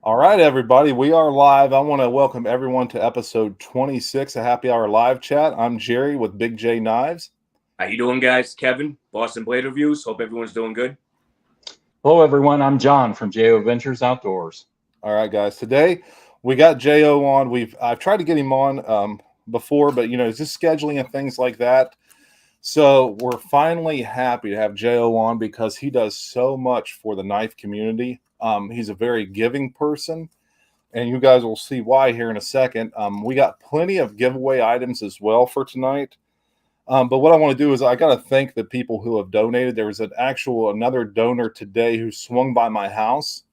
All right, everybody, we are live. I want to welcome everyone to episode 26 of Happy Hour Live Chat. I'm Jerry with Big J Knives. How you doing, guys? Kevin, Boston Blade Reviews. Hope everyone's doing good. Hello, everyone. I'm John from J.O.Ventures Outdoors. All right, guys. Today we got J.O. on. I've tried to get him on before, but just scheduling and things like that. So we're finally happy to have J.O. on because he does so much for the knife community. He's a very giving person, and you guys will see why here in a second. We got plenty of giveaway items as well for tonight. But what I want to do is I got to thank the people who have donated. There was another donor today who swung by my house.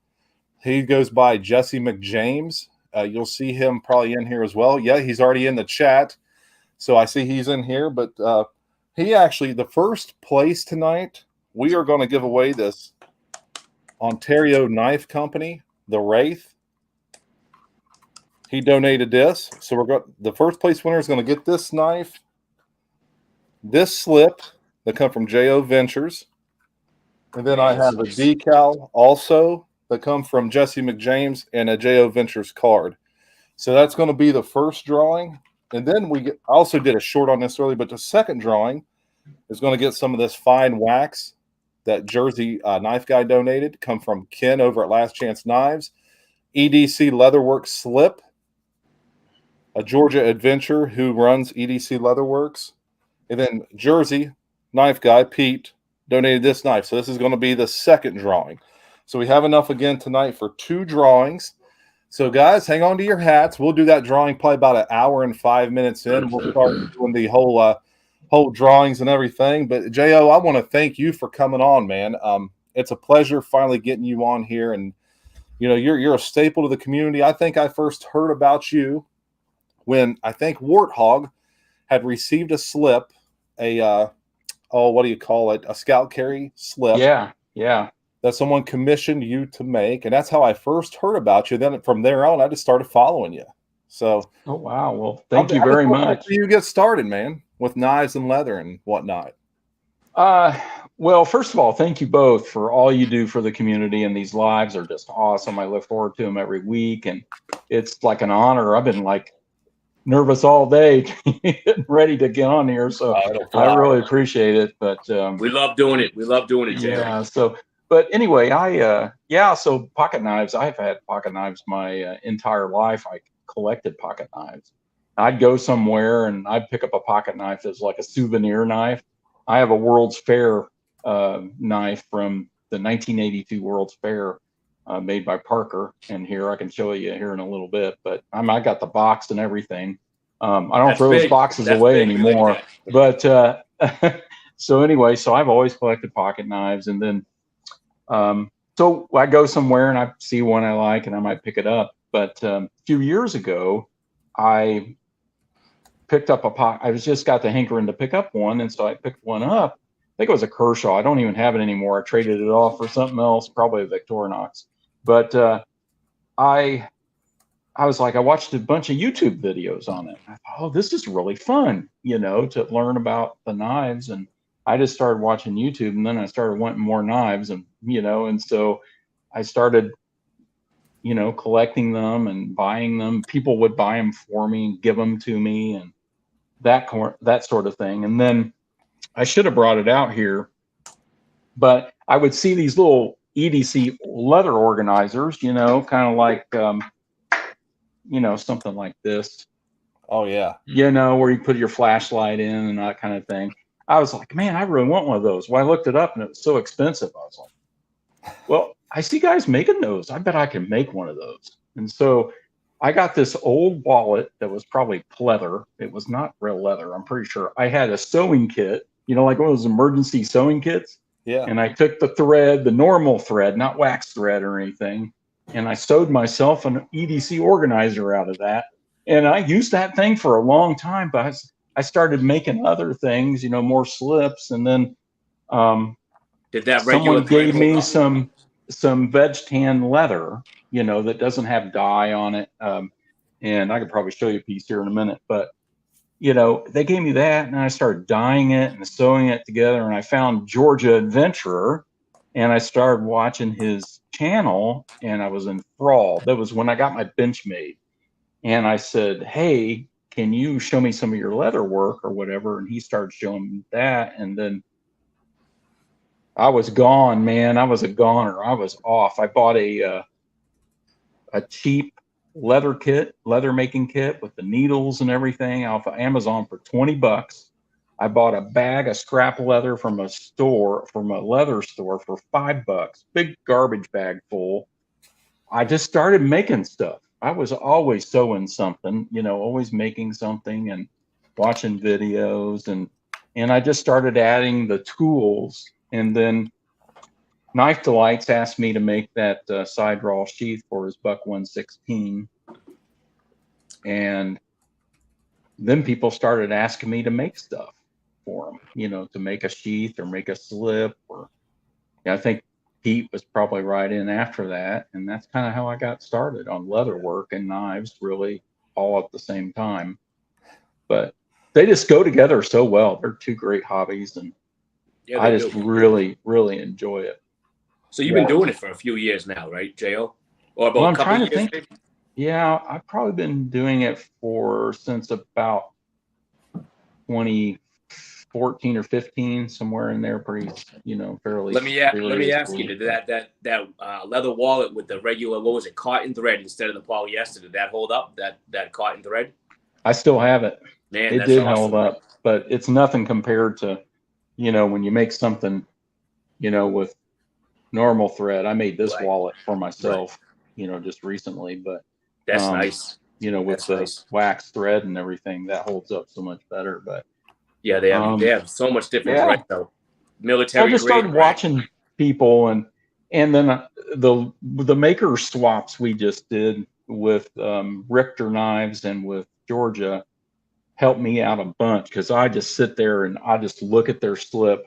He goes by Jesse McJames. You'll see him probably in here as well. Yeah, he's already in the chat. So I see he's in here, but he actually, the first place tonight, we are going to give away this Ontario Knife Company, the Wraith. He donated this. So the first place winner is going to get this knife, this slip that come from J.O.Ventures. And then I have a decal also that come from Jesse McJames and a J.O.Ventures card. So that's going to be the first drawing. And then I also did a short on this earlier, but the second drawing is going to get some of this fine wax that Jersey knife guy donated, come from Ken over at Last Chance Knives, EDC Leatherworks slip, a Georgia adventure who runs EDC Leatherworks, and then Jersey knife guy Pete donated this knife. So this is going to be the second drawing. So we have enough again tonight for 2 drawings. So guys, hang on to your hats. We'll do that drawing probably about an hour and 5 minutes in. We'll start doing the whole drawings and everything. But J.O., I want to thank you for coming on, man. It's a pleasure finally getting you on here, and you're a staple to the community. I think I first heard about you when I think Warthog had received a slip, what do you call it? A scout carry slip. Yeah. That someone commissioned you to make, and that's how I first heard about you. Then from there on, I just started following you. So, oh wow, well, thank you very much. How do you get started, man, with knives and leather and whatnot? Well, first of all, thank you both for all you do for the community, and these lives are just awesome. I look forward to them every week, and it's like an honor. I've been like nervous all day, getting ready to get on here, so I really appreciate it. But we love doing it. We love doing it, Jerry. Yeah. So. But anyway, so pocket knives, I've had pocket knives my entire life. I collected pocket knives. I'd go somewhere and I'd pick up a pocket knife that's like a souvenir knife. I have a World's Fair knife from the 1982 World's Fair made by Parker. And here, I can show you here in a little bit, but I got the box and everything. I don't throw those boxes away anymore. But so anyway, so I've always collected pocket knives, and then so I go somewhere and I see one I like and I might pick it up. But a few years ago, I picked up I just got the hankering to pick up one. And so I picked one up. I think it was a Kershaw. I don't even have it anymore. I traded it off for something else, probably a Victorinox. But I was like, I watched a bunch of YouTube videos on it. I thought, oh, this is really fun, to learn about the knives. And I just started watching YouTube, and then I started wanting more knives, and so I started, collecting them and buying them. People would buy them for me and give them to me, and that sort of thing. And then I should have brought it out here, but I would see these little EDC leather organizers, kind of like, something like this. Oh yeah. Where you put your flashlight in and that kind of thing. I was like, man, I really want one of those. Well, I looked it up and it was so expensive. I was like, well, I see guys making those. I bet I can make one of those. And so I got this old wallet that was probably pleather. It was not real leather, I'm pretty sure. I had a sewing kit, like one of those emergency sewing kits. Yeah. And I took the thread, the normal thread, not wax thread or anything, and I sewed myself an EDC organizer out of that. And I used that thing for a long time, but I started making other things, more slips, and then did that someone gave me some veg tan leather, that doesn't have dye on it, and I could probably show you a piece here in a minute. But they gave me that, and I started dyeing it and sewing it together, and I found Georgia Adventurer, and I started watching his channel, and I was enthralled. That was when I got my bench made, and I said, "Hey, can you show me some of your leather work or whatever?" And he started showing me that, and then I was gone, man. I was a goner. I was off. I bought a cheap leather making kit with the needles and everything off of Amazon for $20. I bought a bag of scrap leather from a leather store for $5. Big garbage bag full. I just started making stuff. I was always sewing something, always making something and watching videos, and I just started adding the tools. And then Knife Delights asked me to make that side draw sheath for his Buck 116. And then people started asking me to make stuff for them, to make a sheath or make a slip. Or I think Pete was probably right in after that. And that's kind of how I got started on leather work and knives, really all at the same time. But they just go together so well. They're two great hobbies, and I just really, really enjoy it. So you've been doing it for a few years now, right, J.O.? Or about I'm a couple trying of to years? think. Yeah, I've probably been doing it since about 2014 or 15, somewhere in there, pretty, fairly. Let me ask you, did that leather wallet with the regular, what was it, cotton thread instead of the polyester, did that hold up? That cotton thread? I still have it. Man, it that's did awesome, hold up, but it's nothing compared to, when you make something, with normal thread. I made this wallet for myself, just recently, but that's nice. With the wax thread and everything, that holds up so much better. But yeah, they have so much different thread though. Military. I just started watching people, and then the maker swaps we just did with Richter knives and with Georgia helped me out a bunch, because I just sit there and I just look at their slip,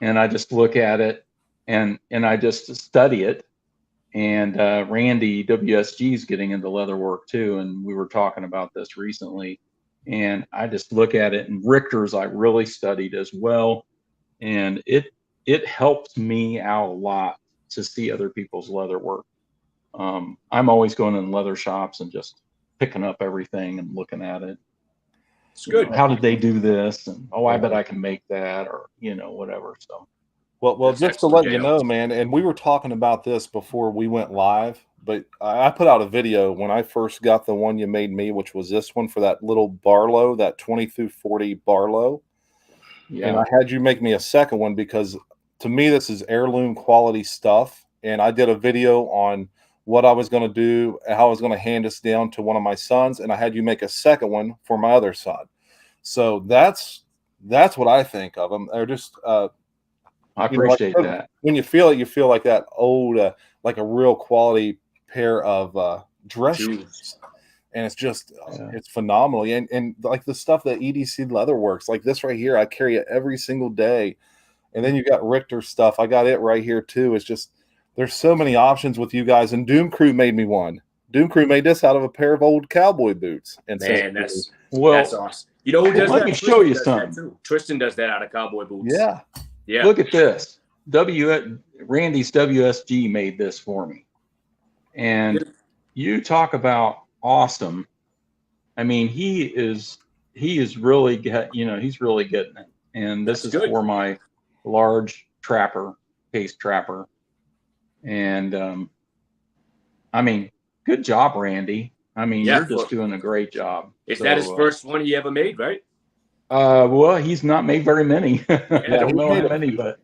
and I just look at it, and I just study it. And Randy WSG is getting into leather work too, and we were talking about this recently. And I just look at it, and Richter's I really studied as well, and it helps me out a lot to see other people's leather work. I'm always going in leather shops and just picking up everything and looking at it. It's good. How did they do this? And I bet I can make that, or whatever. So. Well, just to let you know, man, and we were talking about this before we went live, but I put out a video when I first got the one you made me, which was this one for that little Barlow, that 20 through 40 Barlow. Yeah. And I had you make me a second one because to me, this is heirloom quality stuff. And I did a video on what I was going to do and how I was going to hand this down to one of my sons. And I had you make a second one for my other son. So that's what I think of them. They're just, I appreciate that. When you feel it, you feel like that old, like a real quality pair of dress shoes. And it's just, it's phenomenal. And like the stuff that EDC Leather works, like this right here, I carry it every single day. And then you got Richter stuff. I got it right here too. It's just, there's so many options with you guys. And Doom Crew made me one. Doom Crew made this out of a pair of old cowboy boots. And man, that's awesome. You know who does that? Let me show you something. Tristan does that out of cowboy boots. Yeah. Yeah. Look at this. Randy's WSG made this for me. And you talk about awesome. I mean, he is really he's really getting it. And this is for my large case trapper. And I mean, good job, Randy. I mean, you're just doing a great job. Is that his first one he ever made, right? Well, he's not made very many. I don't know how many, but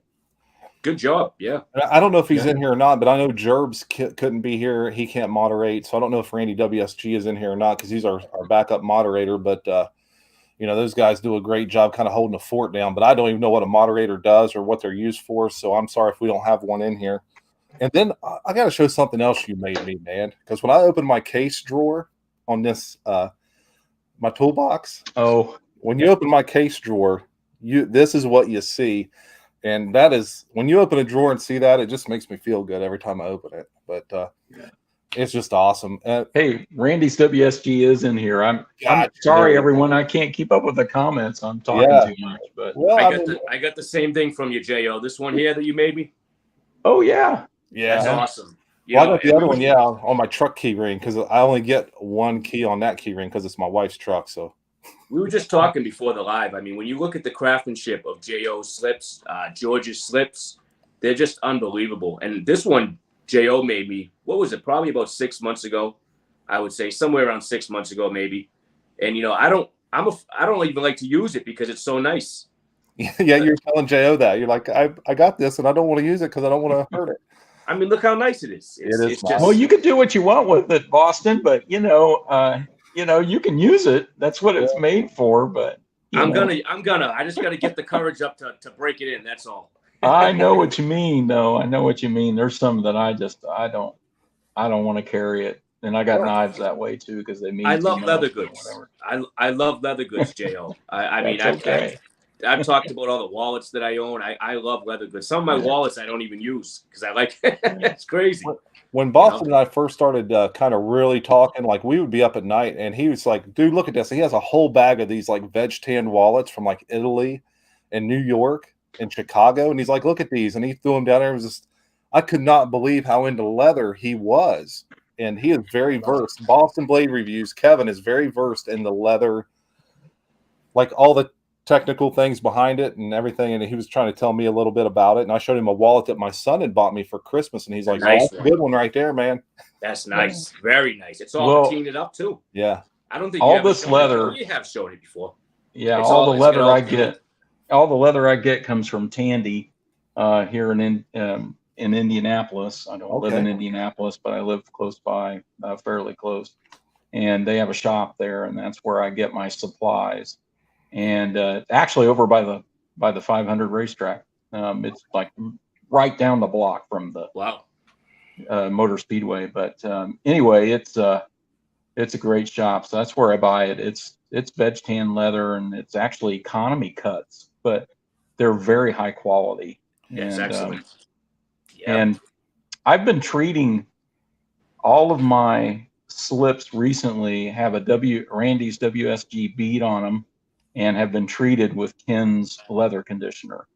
good job. Yeah. I don't know if he's in here or not, but I know Jerbs couldn't be here. He can't moderate. So I don't know if Randy WSG is in here or not, because he's our backup moderator. But, those guys do a great job kind of holding the fort down. But I don't even know what a moderator does or what they're used for. So I'm sorry if we don't have one in here. And then I got to show something else you made me, man. Because when I opened my case drawer on this, my toolbox. Oh. When you open my case drawer, this is what you see. And that is, when you open a drawer and see that, it just makes me feel good every time I open it. But it's just awesome. Hey, Randy's WSG is in here. I'm sorry, everyone. I can't keep up with the comments. I'm talking too much. But I got the same thing from you, J.O. This one here that you made me. Oh yeah. Yeah. That's awesome. Well, I got the other one, on my truck key ring, because I only get one key on that key ring because it's my wife's truck. So we were just talking before the live. I mean, when you look at the craftsmanship of J.O.'s slips, George's slips, they're just unbelievable. And this one, J.O. made me, what was it? Probably about 6 months ago, I would say, somewhere around 6 months ago, maybe. And I don't even like to use it because it's so nice. Yeah, you're telling J.O. that. You're like, I got this and I don't want to use it because I don't want to hurt it. I mean, look how nice it is. It is it's nice. just, well, you can do what you want with it, Boston, but you can use it. That's what it's made for. But I just gotta get the courage up to break it in. That's all. I know what you mean, though. I know what you mean. There's some that I don't want to carry it. And I got knives that way too, because they mean. I love leather goods. I love leather goods, J.O. I mean, I've talked about all the wallets that I own. I love leather goods. Some of my wallets I don't even use because I like it's crazy. When Boston and I first started kind of really talking, like we would be up at night and he was like, dude, look at this. He has a whole bag of these like veg tan wallets from like Italy and New York and Chicago. And he's like, look at these. And he threw them down there. It was just, I could not believe how into leather he was. And he is very versed. Boston Blade Reviews, Kevin is very versed in the leather, like all the technical things behind it and everything. And he was trying to tell me a little bit about it. And I showed him a wallet that my son had bought me for Christmas. And he's like, nice, that's a good one right there, man. That's nice. Very nice. It's all patinted up too. Yeah. I don't think all this leather. You have shown it before. Yeah. All the leather I get comes from Tandy here in Indianapolis. I don't live in Indianapolis, but I live close by, fairly close. And they have a shop there, and that's where I get my supplies. And actually over by the 500 racetrack. It's like right down the block from the Motor Speedway. But anyway, it's a great shop. So that's where I buy it. It's veg tan leather, and it's actually economy cuts, but they're very high quality. Yes, excellent. And I've been treating all of my slips recently have a Randy's WSG bead on them, and have been treated with Ken's leather conditioner.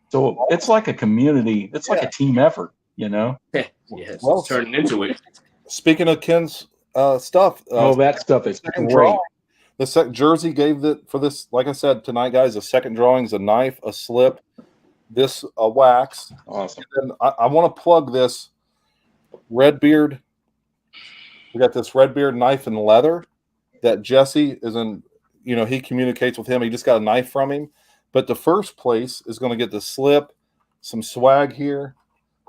So it's like a community. It's like a team effort, Yes, well, turning into it. Speaking of Ken's stuff. That stuff is great. The Jersey gave for this, like I said tonight, guys, a second drawing is a knife, a slip, this a wax. Awesome. And I want to plug this Redbeard. We got this Redbeard knife and leather that Jesse is in. He communicates with him. He just got a knife from him. But the first place is going to get the slip, some swag here,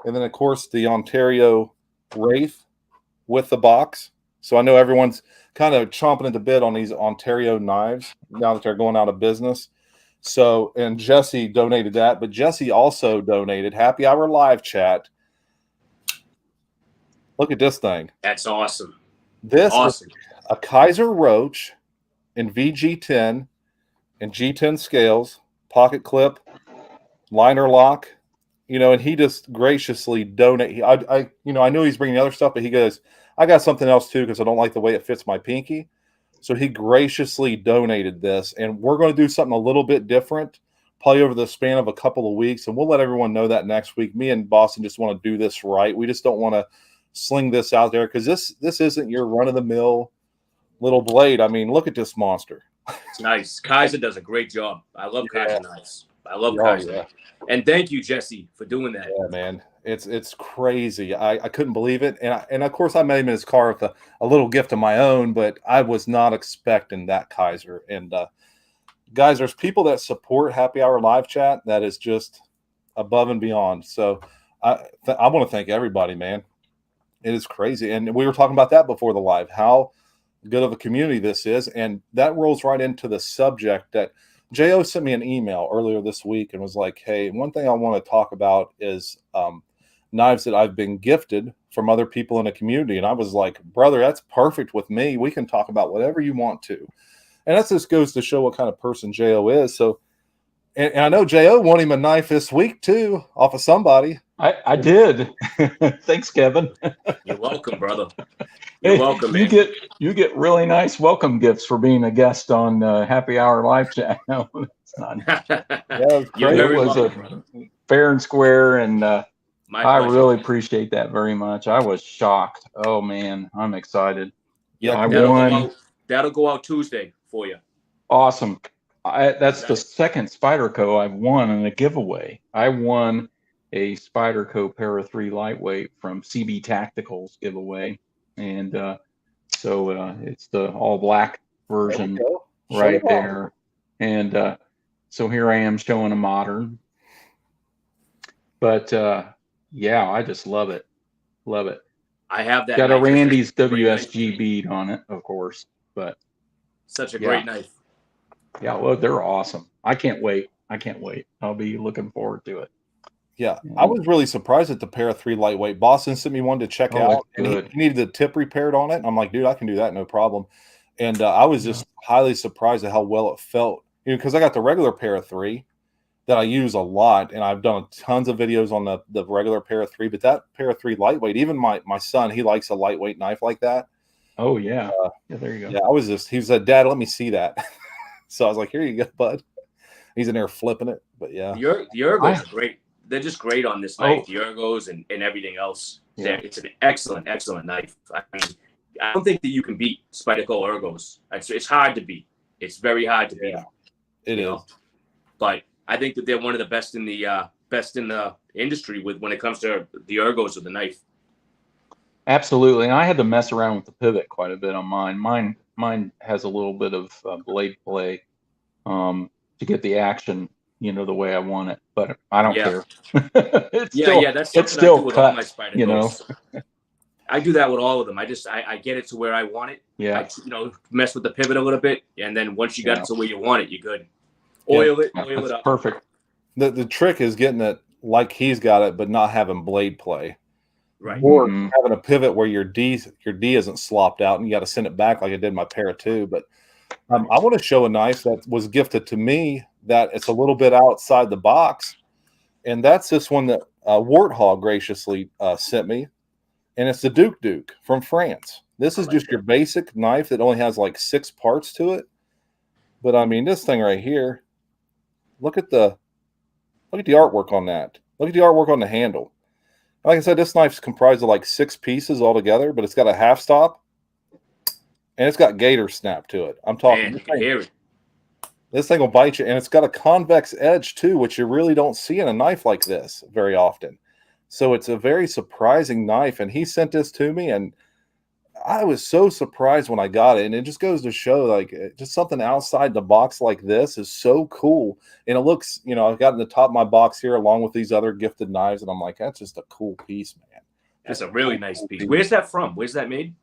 and then, of course, the Ontario Wraith with the box. So I know everyone's kind of chomping at the bit on these Ontario knives now that they're going out of business. So, and Jesse donated that. But Jesse also donated Happy Hour Live Chat. Look at this thing. That's awesome. This is a Kaiser Roach in VG10 and G10 scales, pocket clip, liner lock, and he just graciously donated. I knew he's bringing other stuff, but he goes, I got something else too because I don't like the way it fits my pinky. So he graciously donated this, and we're going to do something a little bit different, probably over the span of a couple of weeks, and we'll let everyone know that next week. Me and Boston just want to do this right. We just don't want to sling this out there because this isn't your run-of-the-mill little blade. I mean, look at this monster. It's nice. Kaiser does a great job. I love Kaiser knives. I love Kaiser. Yeah. And thank you, Jesse, for doing that. Yeah, man. It's crazy. I couldn't believe it. And of course, I made him in his car with a little gift of my own, but I was not expecting that Kaiser. And guys, there's people that support Happy Hour Live Chat that is just above and beyond. So I want to thank everybody, man. It is crazy. And we were talking about that before the live, how good of a community this is. And that rolls right into the subject that J.O. sent me an email earlier this week and was like, hey, one thing I want to talk about is knives that I've been gifted from other people in the community. And I was like, brother, that's perfect with me. We can talk about whatever you want to. And that just goes to show what kind of person J.O. is. So, and I know J.O. won him a knife this week too, off of somebody. I did. Thanks, Kevin. You're welcome, brother. You're welcome, man. You get really nice welcome gifts for being a guest on Happy Hour Live Chat. No, it's not. It was fair and square, and My I pleasure. really appreciate that very much. I was shocked. Oh man, I'm excited. Yeah, I That'll won. go out. That'll go out Tuesday for you. Awesome. That's the second Spyderco I've won in a giveaway. I won a Spyderco Para 3 lightweight from CB Tacticals giveaway, and so it's the all black version right there. And so here I am showing a modern. But yeah, I just love it. Love it. I have that. Got a knife. Randy's Great knife. WSG bead on it, of course. But Such a great knife. yeah, well, they're awesome. I can't wait. I can't wait. I'll be looking forward to it. Yeah, I was really surprised at the Para 3 lightweight. Boston sent me one to check out, and he needed the tip repaired on it. And I'm like, dude, I can do that, no problem. And I was just highly surprised at how well it felt, because I got the regular Para 3 that I use a lot, and I've done tons of videos on the regular Para 3. But that Para 3 lightweight, even my son, he likes a lightweight knife like that. Oh yeah, yeah, there you go. Yeah, he said, Dad, let me see that. So I was like, here you go, bud. He's in there flipping it, but yeah. The ergos are great. They're just great on this knife. The ergos and everything else. Yeah. It's an excellent knife. I mean, I don't think that you can beat Spyderco ergos. It's hard to beat. It's very hard to beat. It is. But I think that they're one of the best in the industry when it comes to the ergos of the knife. Absolutely, and I had to mess around with the pivot quite a bit on mine. Mine has a little bit of blade play to get the action, the way I want it, but I don't care. It's still cut, all my Spydercos. I do that with all of them. I get it to where I want it. Yeah. I mess with the pivot a little bit, and then once you got it to where you want it, you're good. Oil it up. Perfect. The trick is getting it like he's got it, but not having blade play. Right. Or having a pivot where your D isn't slopped out and you got to send it back like I did my Para 2. But I want to show a knife that was gifted to me that it's a little bit outside the box. And that's this one that Warthog graciously sent me. And it's the Duke from France. This is just your basic knife that only has like 6 parts to it. But I mean, this thing right here, look at the artwork on that. Look at the artwork on the handle. Like I said, this knife's comprised of like 6 pieces altogether, but it's got a half stop and it's got gator snap to it. I'm talking. Man, you can hear it. This thing will bite you, and it's got a convex edge too, which you really don't see in a knife like this very often. So it's a very surprising knife, and he sent this to me, and I was so surprised when I got it. And it just goes to show, like, just something outside the box like this is so cool. And it looks, I've got in the top of my box here along with these other gifted knives, and I'm like, that's just a cool piece, man. That's a really nice piece. Where's that from? Where's that made?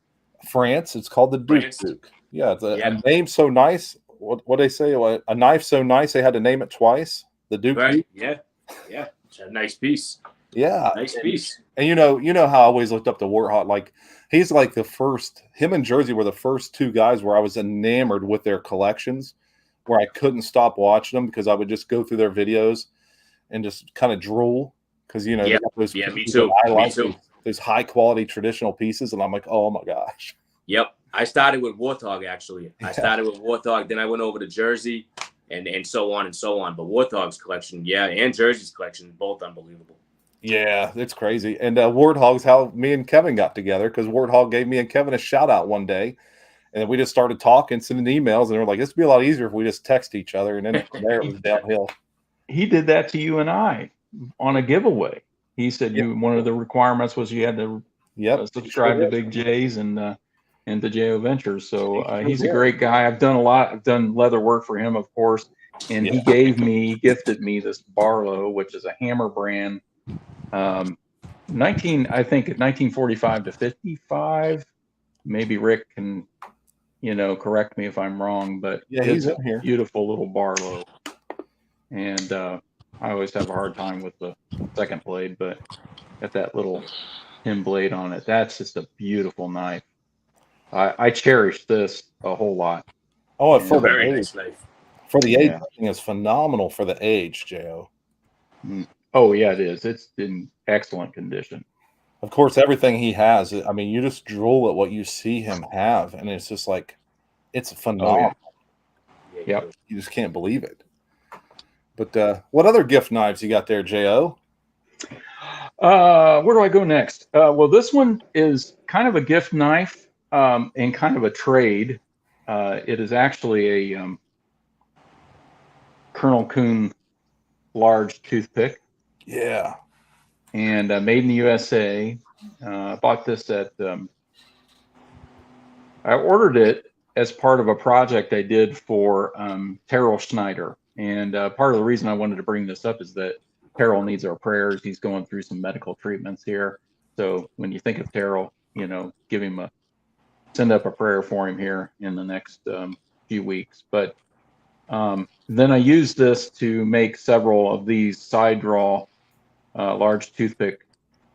France. It's called the Duke. Yeah, it's a name so nice. What they say? A knife so nice they had to name it twice. The Duke. Right. Yeah. It's a nice piece. Yeah, nice piece. And you know how I always looked up to Warthog. Like, he's like him and Jersey were the first 2 guys where I was enamored with their collections, where I couldn't stop watching them because I would just go through their videos and just kind of drool because they got those me too. Those high quality traditional pieces, and I'm like, oh my gosh. Yep. I started with Warthog, actually. I started with Warthog, then I went over to Jersey and so on and so on. But Warthog's collection, and Jersey's collection, both unbelievable. Yeah, it's crazy. And Warthog's how me and Kevin got together, because Warthog gave me and Kevin a shout out one day. And then we just started talking, sending emails, and we're like, this would be a lot easier if we just text each other. And then from there it was downhill. He did that to you and I on a giveaway. He said one of the requirements was you had to subscribe to BigJ's and to J.O.Ventures. So he's a great guy. I've done leather work for him, of course. And he gifted me this Barlow, which is a Hammer brand. 1945 to 55. Maybe Rick can, correct me if I'm wrong, but he's in here. Beautiful little Barlow. And I always have a hard time with the second blade, but got that little pin blade on it. That's just a beautiful knife. I cherish this a whole lot. Oh, for the age. Nice knife. For the age, I think it's phenomenal for the age, J.O. Oh, yeah, it is. It's in excellent condition. Of course, everything he has, I mean, you just drool at what you see him have, and it's just like, it's phenomenal. Oh, yeah. Yep. You just can't believe it. But what other gift knives you got there, J.O.? Where do I go next? Well, this one is kind of a gift knife and kind of a trade. It is actually a Colonel Coon large toothpick. Yeah. And made in the USA. I bought this at, I ordered it as part of a project I did for Terrell Schneider. And part of the reason I wanted to bring this up is that Terrell needs our prayers. He's going through some medical treatments here. So when you think of Terrell, give him send up a prayer for him here in the next few weeks. But then I used this to make several of these side draw large toothpick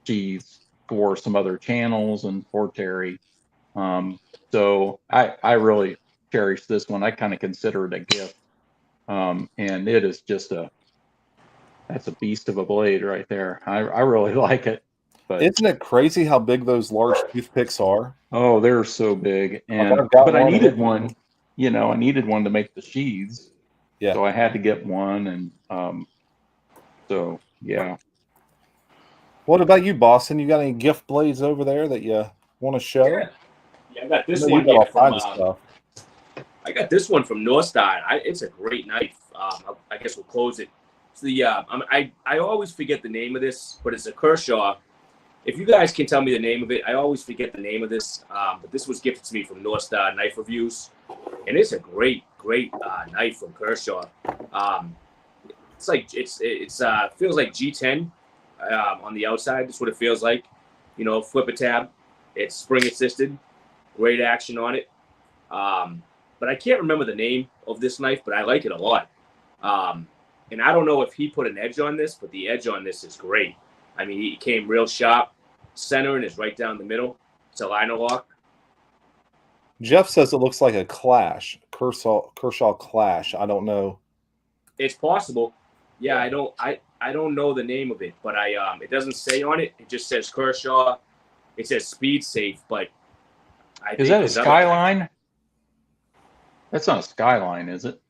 sheaths for some other channels and for Terry. So I really cherish this one. I kind of consider it a gift. And it is just that's a beast of a blade right there. I really like it. But isn't it crazy how big those large toothpicks are? Oh, they're so big. And but I needed one, I needed one to make the sheaths. Yeah. So I had to get one. And so yeah. What about you, Boston? You got any gift blades over there that you want to show? Yeah, I got this one here from stuff. I got this one from Northstar. It's a great knife. I guess we'll close it. It's the I always forget the name of this, but it's a Kershaw. If you guys can tell me the name of it, I always forget the name of this. But this was gifted to me from Northstar Knife Reviews, and it's a great knife from Kershaw. It's like it's feels like G10 on the outside. That's what it feels like. Flip a tab. It's spring assisted. Great action on it. But I can't remember the name of this knife, but I like it a lot. And I don't know if he put an edge on this, but the edge on this is great. I mean, he came real sharp. Center and is right down the middle. It's a liner lock. Jeff says it looks like a Clash, Kershaw Clash. I don't know. It's possible. Yeah, I don't know the name of it, but it doesn't say on it. It just says Kershaw. It says Speed Safe, but is that a Skyline? That's not a Skyline, is it?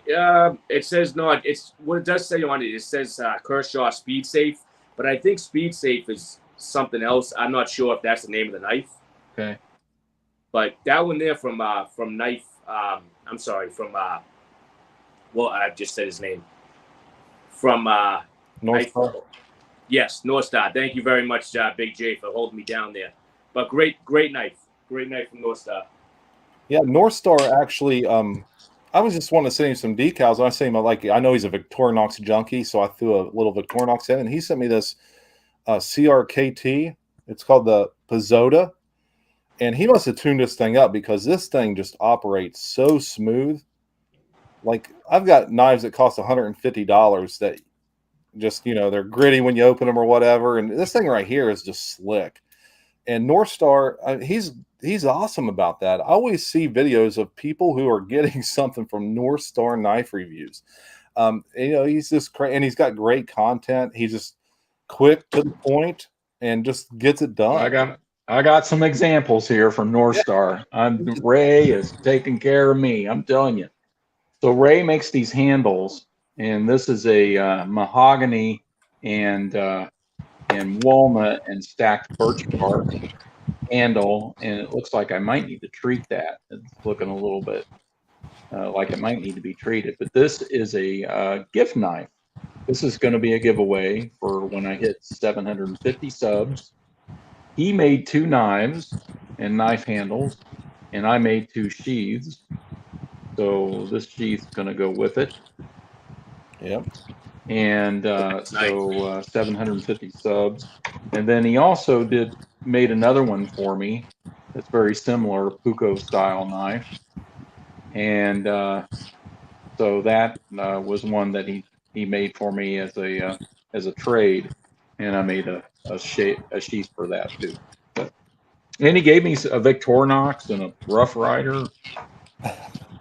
It says no. It's what it does say on it. It says Kershaw Speed Safe, but I think Speed Safe is something else. I'm not sure if that's the name of the knife. Okay. But that one there from Knife. I'm sorry, from well, I just said his name. From Northstar. Yes, Northstar. Thank you very much, Big J, for holding me down there. But great knife. Great knife from Northstar. Yeah, Northstar actually. I was just wanting to send him some decals. And I say I know he's a Victorinox junkie, so I threw a little Victorinox in, and he sent me this CRKT. It's called the Pizzoda, and he must have tuned this thing up because this thing just operates so smooth. Like I've got knives that cost $150 that just they're gritty when you open them or whatever, and this thing right here is just slick. And Northstar, he's awesome about that. I always see videos of people who are getting something from Northstar Knife Reviews. He's just and he's got great content. He's just quick to the point and just gets it done. I got some examples here from Northstar. Ray is taking care of me. I'm telling you. So Ray makes these handles, and this is a mahogany and walnut and stacked birch bark handle, and it looks like I might need to treat that. It's looking a little bit like it might need to be treated, but this is a gift knife. This is going to be a giveaway for when I hit 750 subs. He made 2 knives and knife handles, and I made 2 sheaths. So this sheath's going to go with it. Yep. And so 750 subs. And then he also made another one for me that's very similar, Puko style knife. And so that was one that he made for me as a trade, and I made a sheath for that too. And he gave me a Victorinox and a Rough Rider.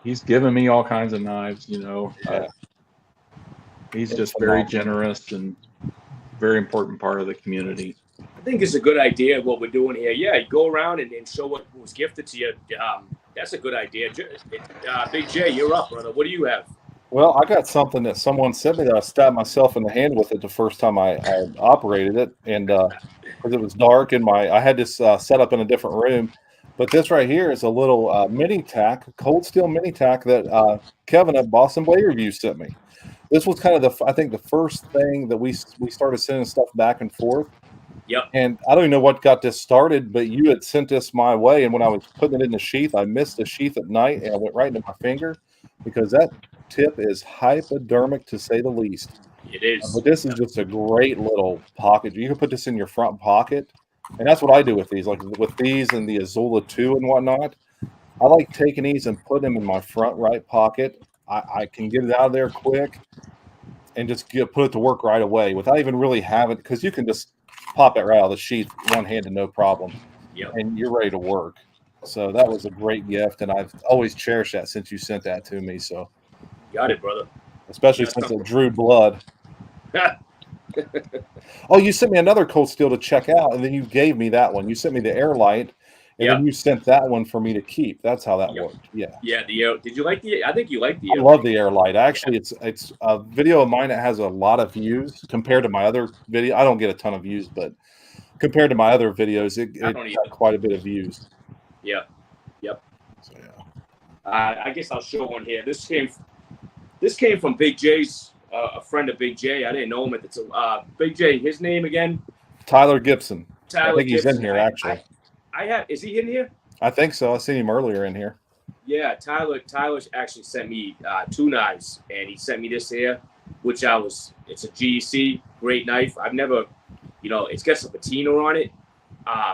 He's given me all kinds of knives, He's just very generous and very important part of the community. I think it's a good idea what we're doing here. Yeah, go around and show what was gifted to you. That's a good idea. Big J, you're up, brother. What do you have? Well, I got something that someone sent me that I stabbed myself in the hand with it the first time I operated it, and because it was dark and I had this set up in a different room. But this right here is a little mini tack, cold steel mini tack that Kevin at Boston Blade Review sent me. This was kind of I think the first thing that we started sending stuff back and forth. Yep. And I don't even know what got this started, but you had sent this my way, and when I was putting it in the sheath, I missed the sheath at night, and I went right into my finger because that tip is hypodermic to say the least. It is. But this is just a great little pocket. You can put this in your front pocket, and that's what I do with these. Like with these and the Azula 2 and whatnot, I like taking these and putting them in my front right pocket. I can get it out of there quick and just put it to work right away without even really having, because you can just pop it right out of the sheath one-handed, no problem. Yep. And you're ready to work. So that was a great gift, and I've always cherished that since you sent that to me. So Got it, brother. especially since it drew blood. Oh, you sent me another cold steel to check out, and then you gave me that one. You sent me the Airlight, and then you sent that one for me to keep. That's how that worked. Yeah. Yeah. Did you like the? I think you liked the. I love the Airlight. Actually, it's a video of mine that has a lot of views compared to my other video. I don't get a ton of views, but compared to my other videos, it got quite a bit of views. Yeah. Yep. So yeah. I guess I'll show one here. This came from BigJ's, a friend of Big J. I didn't know him at the time. Big J, his name again? Tyler Gibson. Tyler I think he's Gibson. in here actually. Is he in here? I think so. I seen him earlier in here. Yeah, Tyler actually sent me 2 knives, and he sent me this here, which it's a GEC, great knife. I've never, it's got some patina on it,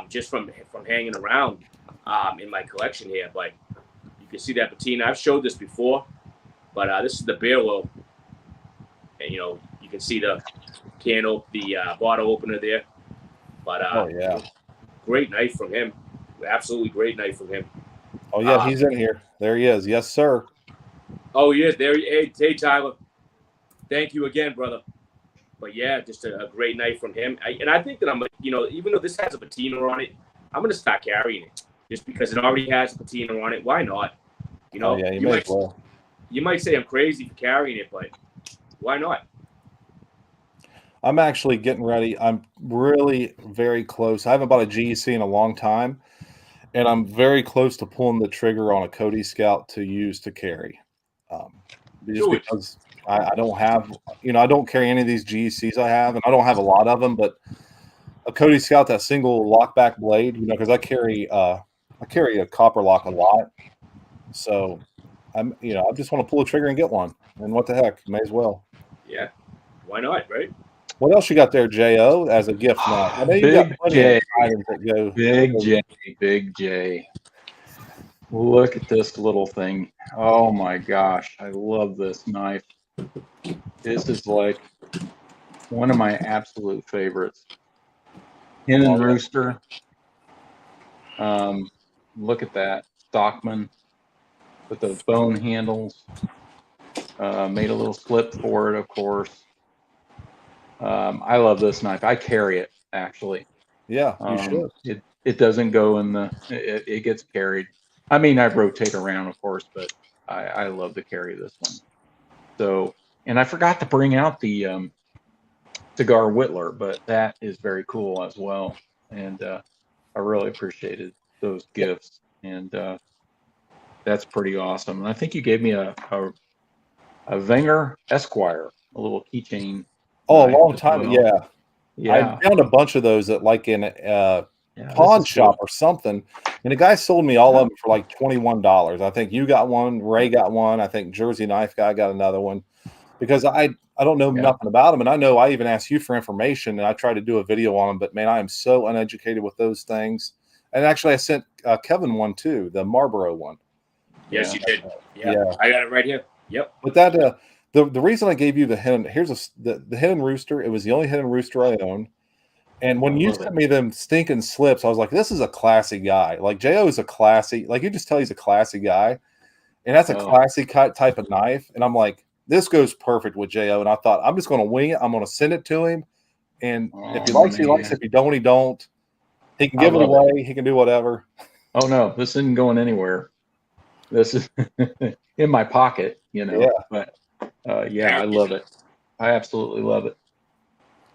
just from hanging around in my collection here. But you can see that patina. I've showed this before, but this is the barrel, and you can see the the bottle opener there. But oh yeah, great knife from him. Absolutely great knife from him. Oh yeah, he's in here. There he is. Yes, sir. Oh yes, there. Hey Tyler. Thank you again, brother. But yeah, just a great knife from him. And I think that I'm, even though this has a patina on it, I'm gonna start carrying it just because it already has a patina on it. Why not? Oh yeah, you might say I'm crazy for carrying it, but why not? I'm actually getting ready. I'm really very close. I haven't bought a GEC in a long time, and I'm very close to pulling the trigger on a Cody Scout to use to carry. Just because I don't have, I don't carry any of these GECs I have, and I don't have a lot of them, but a Cody Scout, that single lockback blade, because I carry a copper lock a lot. So I just want to pull the trigger and get one. And what the heck, may as well. Yeah. Why not, right? What else you got there, J.O., as a gift now? I know you got plenty of items that go. Big J. Look at this little thing. Oh my gosh, I love this knife. This is like one of my absolute favorites. Hen and Rooster. Look at that. Stockman with those bone handles. Made a little slip for it, of course. I love this knife. I carry it, actually. Yeah, you should. It doesn't go in it gets carried. I mean, I rotate around, of course, but I love to carry this one. So, and I forgot to bring out the cigar whittler, but that is very cool as well. And I really appreciated those gifts. And that's pretty awesome. And I think you gave me a Wenger Esquire, a little keychain. Oh, a long time. Well. Yeah. I found a bunch of those at like in a pawn shop or something. And the guy sold me all of them for like $21. I think you got one, Ray got one. I think Jersey Knife Guy got another one, because I don't know nothing about them. And I know I even asked you for information, and I tried to do a video on them, but man, I am so uneducated with those things. And actually I sent Kevin one too, the Marlboro one. Yes, you did. Yeah. I got it right here. Yep. But that, the reason I gave you the Hen Rooster, it was the only Hen Rooster I own. And when you sent me them stinking slips, I was like, this is a classy guy. Like J.O. is a classy, like you just tell he's a classy guy. And that's a classy type of knife. And I'm like, this goes perfect with J.O. And I thought, I'm just going to wing it. I'm going to send it to him. And if he likes, he likes. If he don't, he don't. He can give it away. He can do whatever. Oh, no, this isn't going anywhere. This is in my pocket, Yeah. But Yeah, I love it. I absolutely love it.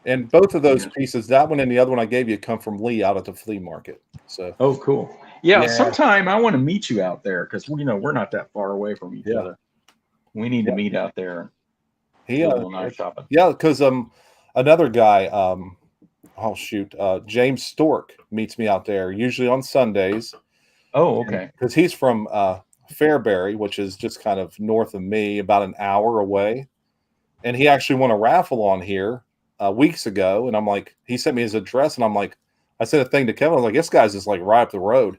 And both of those pieces, that one and the other one I gave you, come from Lee out at the flea market. So. Oh, cool. Yeah, sometime I want to meet you out there because we're not that far away from each other. We need to meet out there. He knife shopping. Yeah, because another guy, James Stork meets me out there usually on Sundays. Oh, okay. Because he's from Fairbury, which is just kind of north of me, about an hour away. And he actually won a raffle on here weeks ago. And I'm like, he sent me his address, and I'm like, I sent a thing to Kevin. I was like, this guy's just like right up the road.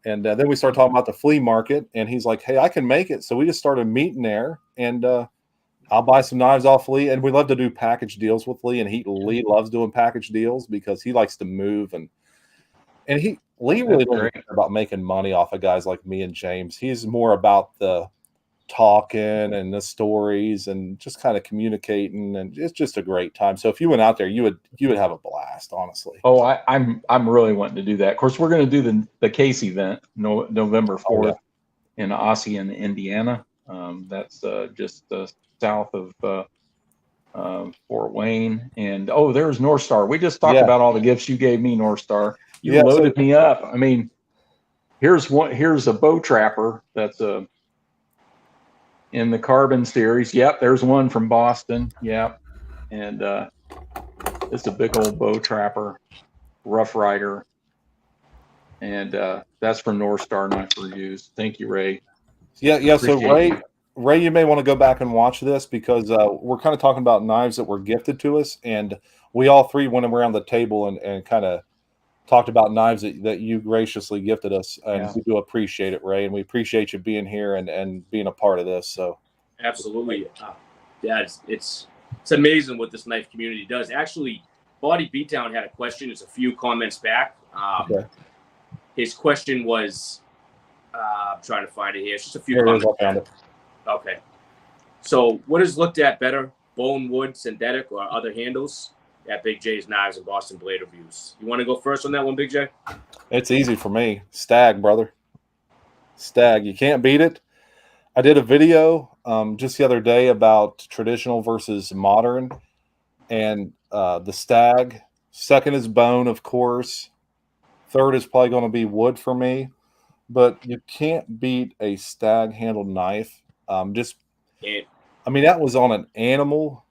And then we started talking about the flea market, and he's like, hey, I can make it. So we just started meeting there, and I'll buy some knives off Lee. And we love to do package deals with Lee, and Lee loves doing package deals because he likes to move. And Lee really doesn't care about making money off of guys like me and James. He's more about the talking and the stories and just kind of communicating, and it's just a great time. So if you went out there, you would have a blast, honestly. Oh, I'm really wanting to do that. Of course, we're going to do the case event November 4th in Ossian, Indiana. That's just south of Fort Wayne. And there's North Star. We just talked about all the gifts you gave me, North Star. You loaded me up. I mean, here's a bow trapper that's in the carbon series. Yep, there's one from Boston. Yep. And it's a big old bow trapper, Rough Rider. And that's from North Star Knife Reviews. Thank you, Ray. Yeah. So Ray, you may want to go back and watch this because we're kind of talking about knives that were gifted to us, and we all three went around the table and kind of talked about knives that you graciously gifted us, and we do appreciate it, Ray, and we appreciate you being here and being a part of this. So absolutely, it's amazing what this knife community does. Actually, Body Beatdown had a question. It's a few comments back. His question was, I'm trying to find it here. It's just a few comments. I found it. Okay. So, what is looked at better, bone, wood, synthetic, or other handles? At BigJ's Knives and Boston Blade Reviews. You want to go first on that one, Big J? It's easy for me. Stag, brother. Stag. You can't beat it. I did a video just the other day about traditional versus modern, and the Stag. Second is bone, of course. Third is probably going to be wood for me. But you can't beat a Stag handled knife. I mean, that was on an animal.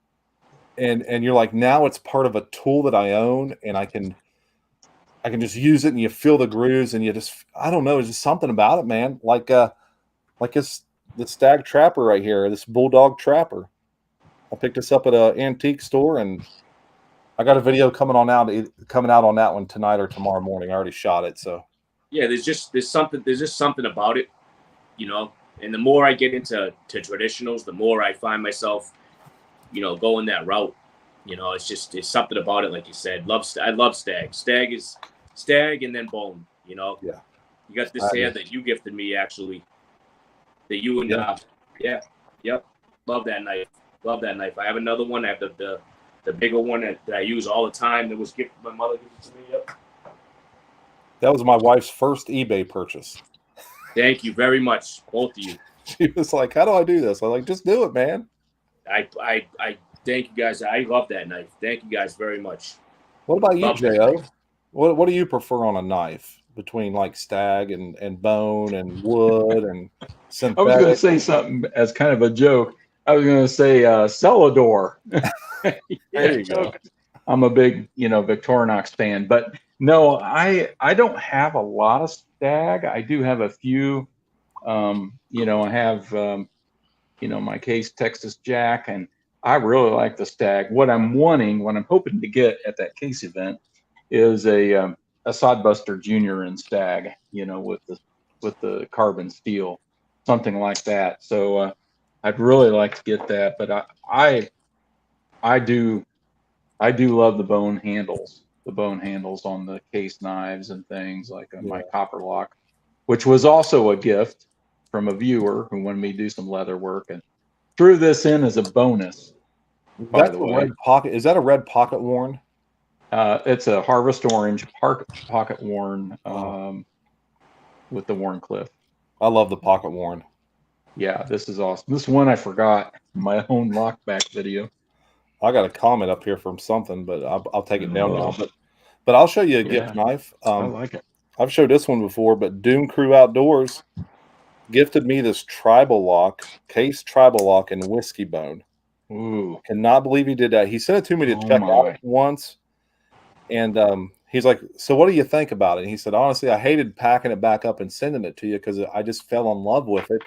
And you're like, now it's part of a tool that I own, and I can just use it, and you feel the grooves, and you just, I don't know, it's just something about it, man. Like this the Stag trapper right here, this Bulldog trapper. I picked this up at an antique store, and I got a video coming out on that one tonight or tomorrow morning. I already shot it, so yeah. There's just something about it, you know. And the more I get into traditionals, the more I find myself, going that route. It's something about it, like you said. I love Stag. Stag is Stag and then bone. Yeah. You got this here that you gifted me, actually. That you and yep. Love that knife. I have another one. I have the bigger one that I use all the time. That was gifted. My mother gifted to me. Yep. That was my wife's first eBay purchase. Thank you very much, both of you. She was like, "How do I do this?" I'm like, "Just do it, man." I thank you guys. I love that knife. Thank you guys very much. What about you, J.O.? What do you prefer on a knife between like Stag and bone and wood and synthetic? I was going to say something as kind of a joke. I was going to say Celador. There you go. I'm a big, Victorinox fan, but no, I don't have a lot of Stag. I do have a few. I have my Case Texas Jack, and I really like the Stag. What I'm hoping to get at that Case event is a Sodbuster Junior in Stag, with the carbon steel, something like that. So I'd really like to get that, but I do love the bone handles on the Case knives and things like my Copper Lock, which was also a gift from a viewer who wanted me to do some leather work, and threw this in as a bonus. By the way, red pocket. Is that a red pocket worn? It's a Harvest Orange pocket worn with the Warncliffe. I love the pocket worn. Yeah, this is awesome. This one I forgot my own lockback video. I got a comment up here from something, but I'll take it down now. Oh, But I'll show you a gift yeah, knife. I like it. I've showed this one before, but Doom Crew Outdoors gifted me this tribal lock, case tribal lock and whiskey bone. Ooh, Cannot believe he did that. He sent it to me to oh check out my. once, and he's like, "So what do you think about it?" And he said, "Honestly, I hated packing it back up and sending it to you because I just fell in love with it.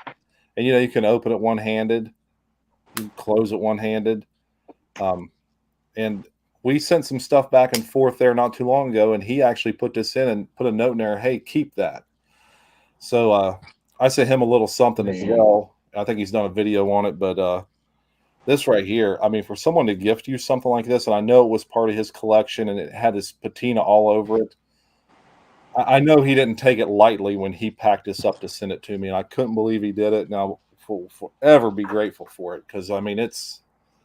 And you can open it one handed, you can close it one handed, and we sent some stuff back and forth there not too long ago, and he actually put this in and put a note in there, hey, keep that. So I sent him a little something as Man. well. I think he's done a video on it, but this right here, I mean, for someone to gift you something like this, and I know it was part of his collection and it had his patina all over it. I know he didn't take it lightly when he packed this up to send it to me, and I couldn't believe he did it. And I'll forever be grateful for it because I mean, it's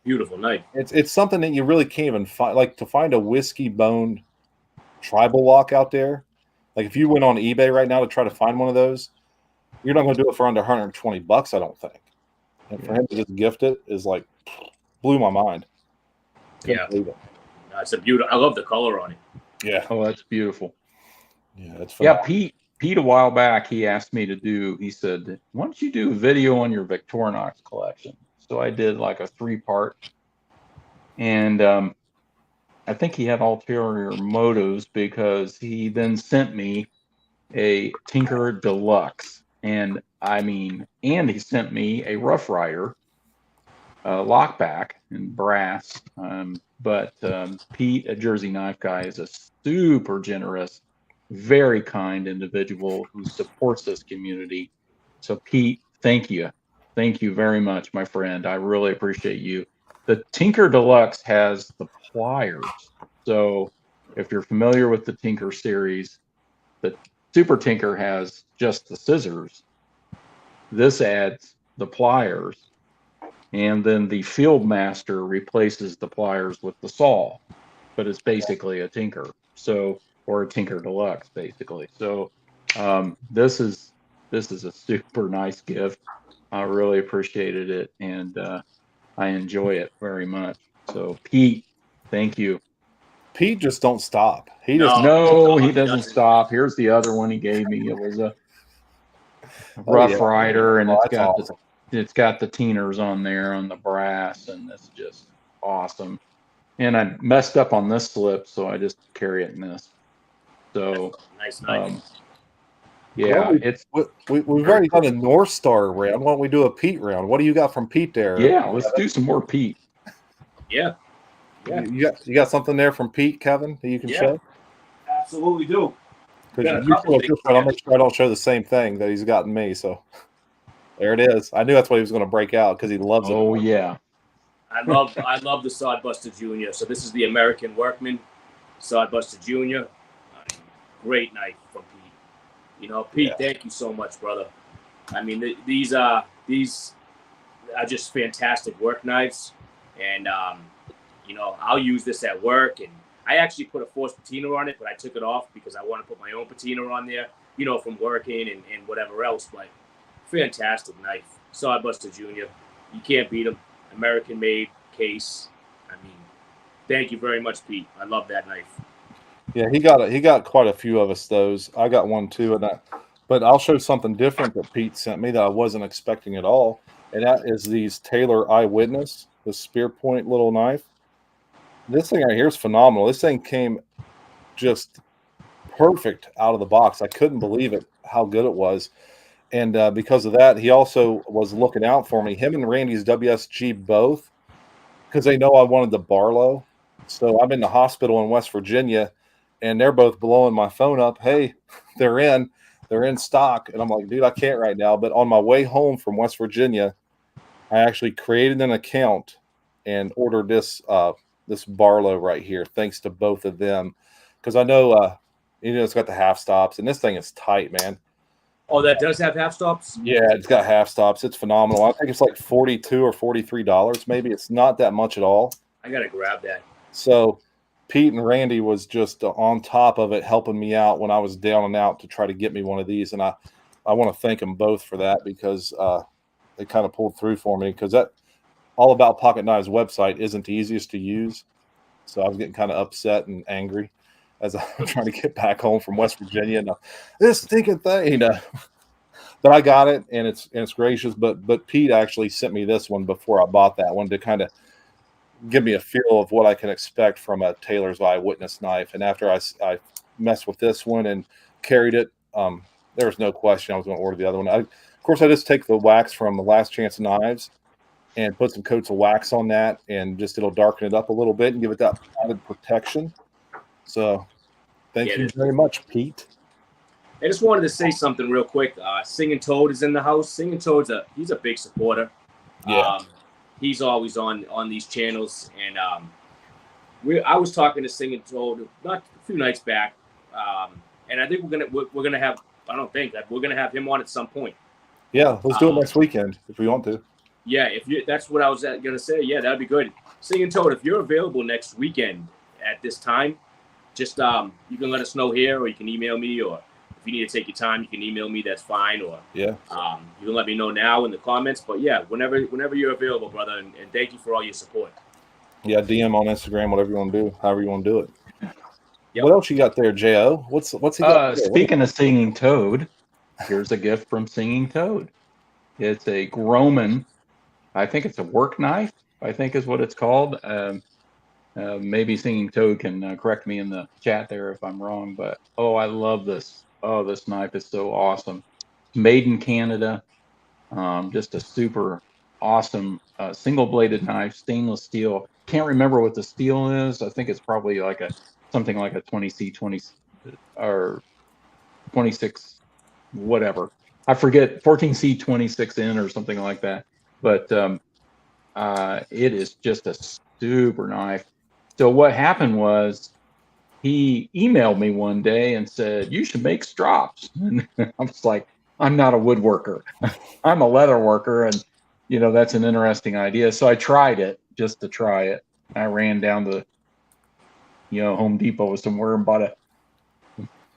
Beautiful knife. It's something that you really can't even find. Like to find a whiskey bone tribal lock out there. Like if you went on eBay right now to try to find one of those, you're not going to do it for under $120, I don't think. And for him to just gift it is like blew my mind. Couldn't believe it. No, it's a beautiful. I love the color on it. Yeah. Oh, that's beautiful. Yeah, it's Yeah, Pete a while back, he asked me to do, he said, why don't you do a video on your Victorinox collection? So I did like a 3-part. And I think he had ulterior motives because he then sent me a Tinker Deluxe. And I mean, and he sent me a Rough Rider lockback in brass. But Pete, a Jersey Knife Guy, is a super generous, very kind individual who supports this community. So Pete, thank you. Thank you very much, my friend. I really appreciate you. The Tinker Deluxe has the pliers. So if you're familiar with the Tinker series, the Super Tinker has just the scissors. This adds the pliers. And then the Field Master replaces the pliers with the saw, but it's basically a Tinker. So, or a Tinker Deluxe, basically. So, this is a super nice gift. I really appreciated it, and I enjoy it very much. So, Pete, thank you. Pete just don't stop. He doesn't stop. Here's the other one he gave me. It was a Rough Rider, and it's got awesome. It's got the Teeners on there on the brass, and it's just awesome. And I messed up on this slip, so I just carry it in this. So nice knife. Yeah, well, we've already done a North Star round. Why don't we do a Pete round? What do you got from Pete there? Yeah, let's do some more Pete. Yeah. You got something there from Pete, Kevin, that you can show? Absolutely do. Because I'll make sure I don't show the same thing that he's gotten me. So there it is. I knew that's what he was going to break out because he loves it. Oh yeah. I love the Sodbuster Jr. So this is the American Workman Sodbuster Jr. Great knife from Pete. Pete, thank you so much, brother. I mean, these are just fantastic work knives, and I'll use this at work. And I actually put a forced patina on it, but I took it off because I want to put my own patina on there, from working and whatever else. But fantastic knife, Sodbuster Jr. You can't beat him. American made case. I mean, thank you very much, Pete. I love that knife. Yeah, he got quite a few of us those. I got one too, but I'll show something different that Pete sent me that I wasn't expecting at all, and that is these Taylor Eyewitness, the spear point little knife. This thing right here is phenomenal. This thing came just perfect out of the box. I couldn't believe it, how good it was. And because of that, he also was looking out for me. Him and Randy's WSG both, because they know I wanted the Barlow. So I'm in the hospital in West Virginia, and they're both blowing my phone up. Hey, they're in stock. And I'm like, dude, I can't right now. But on my way home from West Virginia, I actually created an account and ordered this Barlow right here, thanks to both of them. Because I know, it's got the half stops, and this thing is tight, man. Oh, that does have half stops? Yeah, it's got half stops. It's phenomenal. I think it's like $42 or $43, maybe. It's not that much at all. I got to grab that. So Pete and Randy was just on top of it, helping me out when I was down and out to try to get me one of these. And I want to thank them both for that because it kind of pulled through for me, because that All About Pocket Knives website isn't the easiest to use. So I was getting kind of upset and angry as I'm trying to get back home from West Virginia. And this stinking thing, but I got it, and it's gracious. But Pete actually sent me this one before I bought that one to kind of give me a feel of what I can expect from a Taylor's Eyewitness knife. And after I messed with this one and carried it, there was no question I was going to order the other one. Of course, I just take the wax from the Last Chance Knives and put some coats of wax on that, and just it'll darken it up a little bit and give it that added protection. So thank you very much, Pete. I just wanted to say something real quick. Singing Toad is in the house. Singing Toad's he's a big supporter. Yeah. He's always on these channels, and I was talking to Singing Toad not a few nights back, and I think we're gonna have we're gonna have him on at some point. Yeah, let's do it next weekend if we want to. Yeah, that's what I was gonna say. Yeah, that'd be good. Singing Toad, if you're available next weekend at this time, just you can let us know here, or you can email me, or if you need to take your time, you can email me. That's fine. Or you can let me know now in the comments. But yeah, whenever you're available, brother, and thank you for all your support. Yeah, DM on Instagram, whatever you want to do, however you want to do it. Yep. What else you got there, J.O.? What's he got? Speaking of Singing Toad, here's a gift from Singing Toad. It's a Groman. I think it's a work knife, I think is what it's called. Maybe Singing Toad can correct me in the chat there if I'm wrong, but I love this. Oh, this knife is so awesome. Made in Canada. Just a super awesome single-bladed knife, stainless steel. Can't remember what the steel is. I think it's probably like something like a 20C20 or 26, whatever. I forget, 14C 26N or something like that. But it is just a super knife. So what happened was he emailed me one day and said, "You should make strops." And I was like, "I'm not a woodworker. I'm a leather worker." And, that's an interesting idea. So I tried it just to try it. I ran down to, Home Depot somewhere and bought a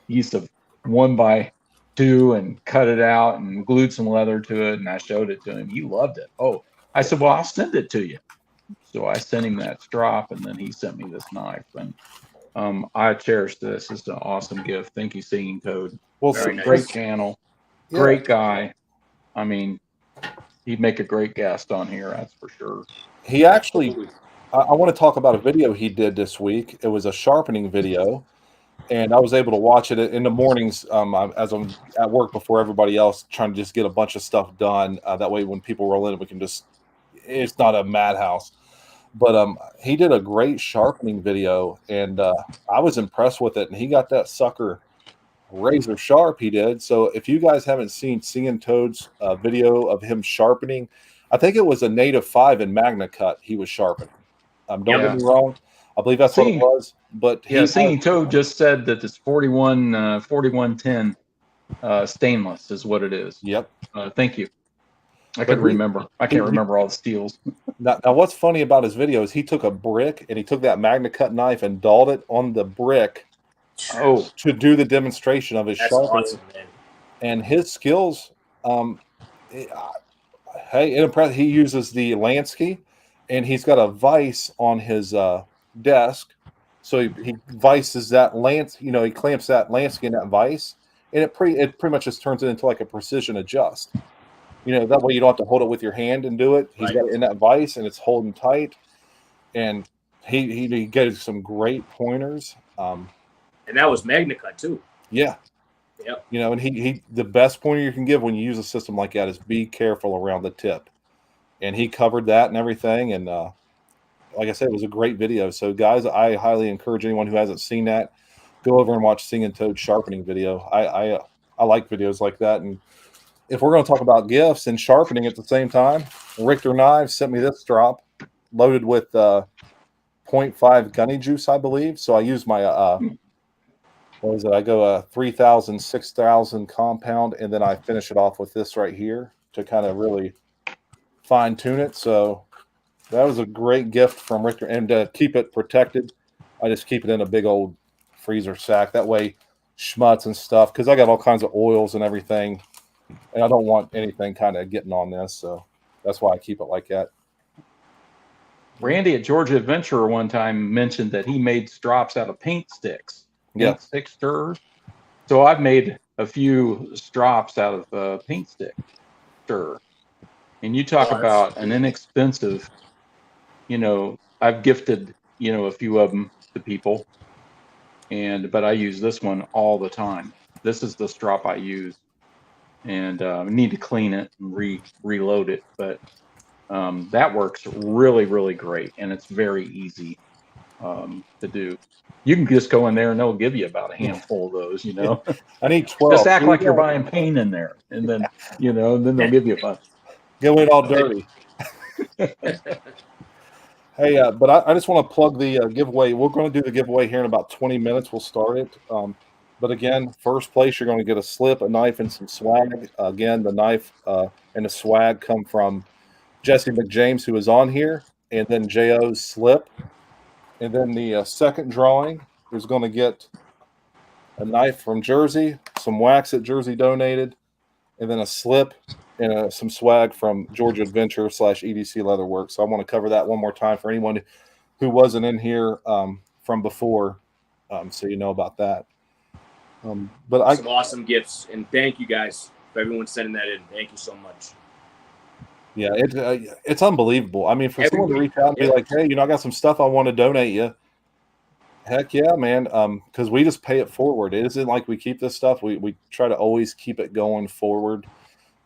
piece of 1x2 and cut it out and glued some leather to it. And I showed it to him. He loved it. I said, "Well, I'll send it to you." So I sent him that strop, and then he sent me this knife. And I cherish this. It's an awesome gift. Thank you, Singing Toad. Well, Great channel. Yeah. Great guy. I mean, he'd make a great guest on here, that's for sure. He actually, I want to talk about a video he did this week. It was a sharpening video, and I was able to watch it in the mornings as I'm at work before everybody else, trying to just get a bunch of stuff done. That way, when people roll in, we can it's not a madhouse. But he did a great sharpening video, and I was impressed with it. And he got that sucker razor sharp. He did. So if you guys haven't seen Singing Toad's video of him sharpening, I think it was a Native 5 in Magna Cut he was sharpening. Don't get me wrong. I believe that's what it was. But Singing Toad just said that it's 4110 stainless is what it is. Yep. Thank you. I can't remember all the steels. Now, what's funny about his video is he took a brick and he took that Magna Cut knife and dulled it on the brick to do the demonstration of his sharpening. Awesome, and his skills, he uses the Lansky, and he's got a vise on his desk. So he vices that he clamps that Lansky in that vise, and it pretty much just turns it into like a precision adjust. That way you don't have to hold it with your hand and do it. He's got it in that vise, and it's holding tight. And he gets some great pointers. And that was Magna Cut too. Yeah. Yep. And he the best pointer you can give when you use a system like that is be careful around the tip. And he covered that and everything. And like I said, it was a great video. So guys, I highly encourage anyone who hasn't seen that, go over and watch Singing Toad sharpening video. I like videos like that. And if we're going to talk about gifts and sharpening at the same time, Richter Knives sent me this strop loaded with 0.5 gunny juice, I believe. So I use my, what is it? I go 3,000, 6,000 compound, and then I finish it off with this right here to kind of really fine tune it. So that was a great gift from Richter. And to keep it protected, I just keep it in a big old freezer sack. That way, schmutz and stuff, because I got all kinds of oils and everything. And I don't want anything kind of getting on this. So That's why I keep it like that. Randy at Georgia Adventure one time mentioned that he made strops out of paint sticks, Yeah. paint stick stirrers. So I've made a few strops out of paint stick stirrer. And you talk about an inexpensive, I've gifted, a few of them to people, but I use this one all the time. This is the strop I use, and I need to clean it and reload it, but that works really, really great, and it's very easy to do. You can just go in there and they'll give you about a handful of those, I need 12. Just act like you're buying paint in there, and then, and then they'll give you a bunch. Get it all dirty. Hey, but I just want to plug the giveaway. We're going to do the giveaway here in about 20 minutes. We'll start it. But again, first place, you're going to get a slip, a knife, and some swag. Again, the knife and the swag come from Jesse McJames, who is on here, and then J.O.'s slip. And then the second drawing is going to get a knife from Jersey, some wax that Jersey donated, and then a slip and some swag from Georgia Adventure / EDC Leatherworks. So I want to cover that one more time for anyone who wasn't in here from before, so you know about that. But some awesome gifts, and thank you guys for everyone sending that in. Thank you so much. Yeah, it's unbelievable. I mean, for someone to reach out and be like, "Hey, I got some stuff I want to donate you." Heck yeah, man. Because we just pay it forward. It isn't like we keep this stuff. We try to always keep it going forward.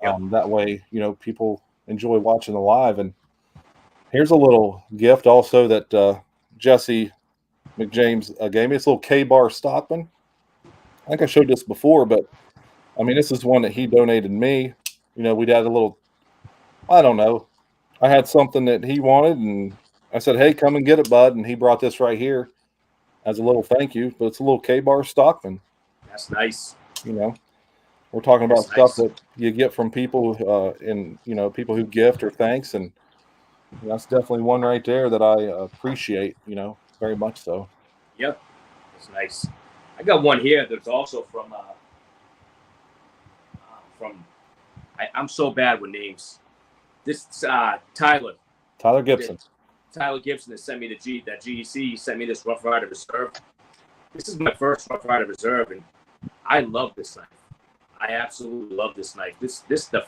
That way, people enjoy watching the live. And here's a little gift also that Jesse McJames gave me. It's a little K-Bar Stockman. I think I showed this before, but I mean, this is one that he donated me. We'd had a little, I don't know. I had something that he wanted, and I said, "Hey, come and get it, bud." And he brought this right here as a little thank you. But it's a little K-Bar Stockman. That's nice. We're talking about stuff that you get from people, and people who gift or thanks, and that's definitely one right there that I appreciate. Very much so. Yep, it's nice. I got one here that's also from. I'm so bad with names. This Tyler. Tyler Gibson. Tyler Gibson has sent me that GEC. He sent me this Rough Rider Reserve. This is my first Rough Rider Reserve, and I love this knife. I absolutely love this knife. The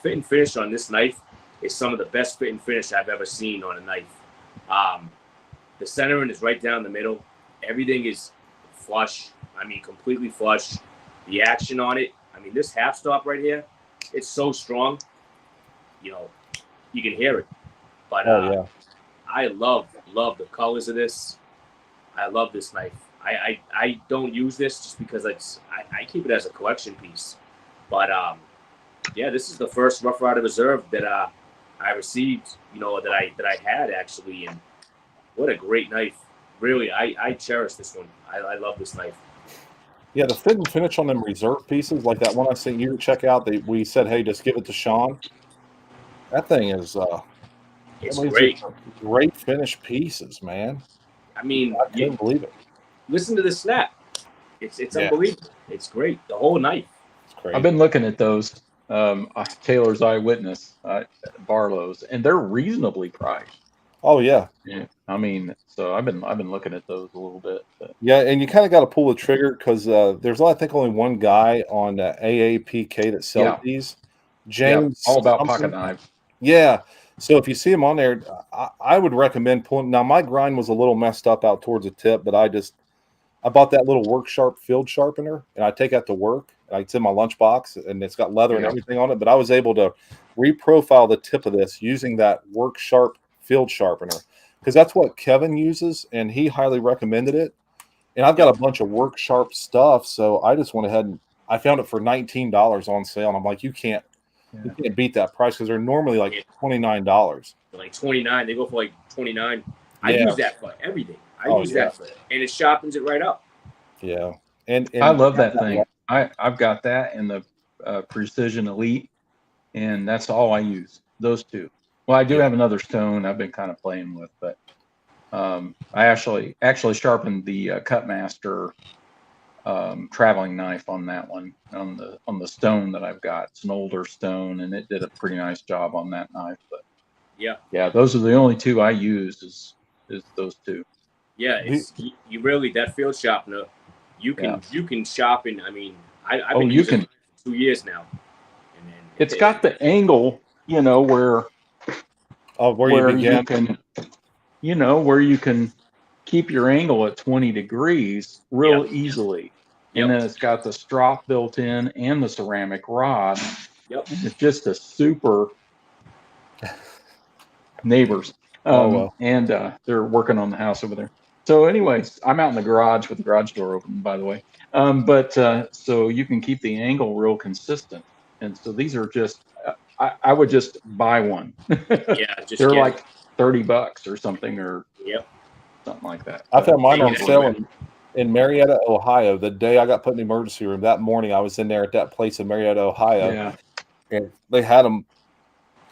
fit and finish on this knife is some of the best fit and finish I've ever seen on a knife. The centering is right down the middle. Everything is flush. I mean, completely flush. The action on it. I mean, this half stop right here, it's so strong. You can hear it. But I love the colors of this. I love this knife. I don't use this just because I keep it as a collection piece. But this is the first Rough Rider Reserve that I received. That I had actually, and what a great knife. Really, I cherish this one. I love this knife. Yeah, the fit and finish on them reserve pieces, like that one I sent you to check out. We said, "Hey, just give it to Sean." That thing is it's great. Great finish pieces, man. I mean, I can't believe it. Listen to the snap. It's unbelievable. It's great. The whole knife. It's crazy. I've been looking at those Taylor's Eyewitness Barlow's, and they're reasonably priced. Oh yeah. Yeah. I mean, so I've been looking at those a little bit. But. Yeah, and you kind of got to pull the trigger because there's I think only one guy on AAPK that sells these. James, all about pocket knives. Yeah. So if you see him on there, I would recommend pulling. Now my grind was a little messed up out towards the tip, but I bought that little Work Sharp field sharpener, and I take that to work. It's in my lunchbox, and it's got leather and everything on it. But I was able to reprofile the tip of this using that Work Sharp field sharpener because that's what Kevin uses, and he highly recommended it. And I've got a bunch of Work Sharp stuff, so I just went ahead and I found it for $19 on sale, and I'm like, you can't beat that price because they're normally like $29. Like $29, they go for like $29. I use that for everything. I use that for it, and it sharpens it right up. Yeah, and I love that thing. I've got that in the Precision Elite, and that's all I use. Those two. Well, I do have another stone I've been kind of playing with, but I actually sharpened the Cutmaster traveling knife on that one on the stone that I've got. It's an older stone, and it did a pretty nice job on that knife. But Yeah, those are the only two I use. Is those two. Yeah, it's you really that field sharpener. You can sharpen. I mean, I've been using it for 2 years now. And then it's got the angle, where you can, where you can keep your angle at 20 degrees real easily. And then it's got the strop built in and the ceramic rod. Yep. It's just a super neighbors. And they're working on the house over there. So anyways, I'm out in the garage with the garage door open, by the way. So you can keep the angle real consistent. And so these are just, I would just buy one. They're like $30 or something, or something like that. I found mine on sale in Marietta, Ohio. The day I got put in the emergency room, that morning I was in there at that place in Marietta, Ohio, and they had them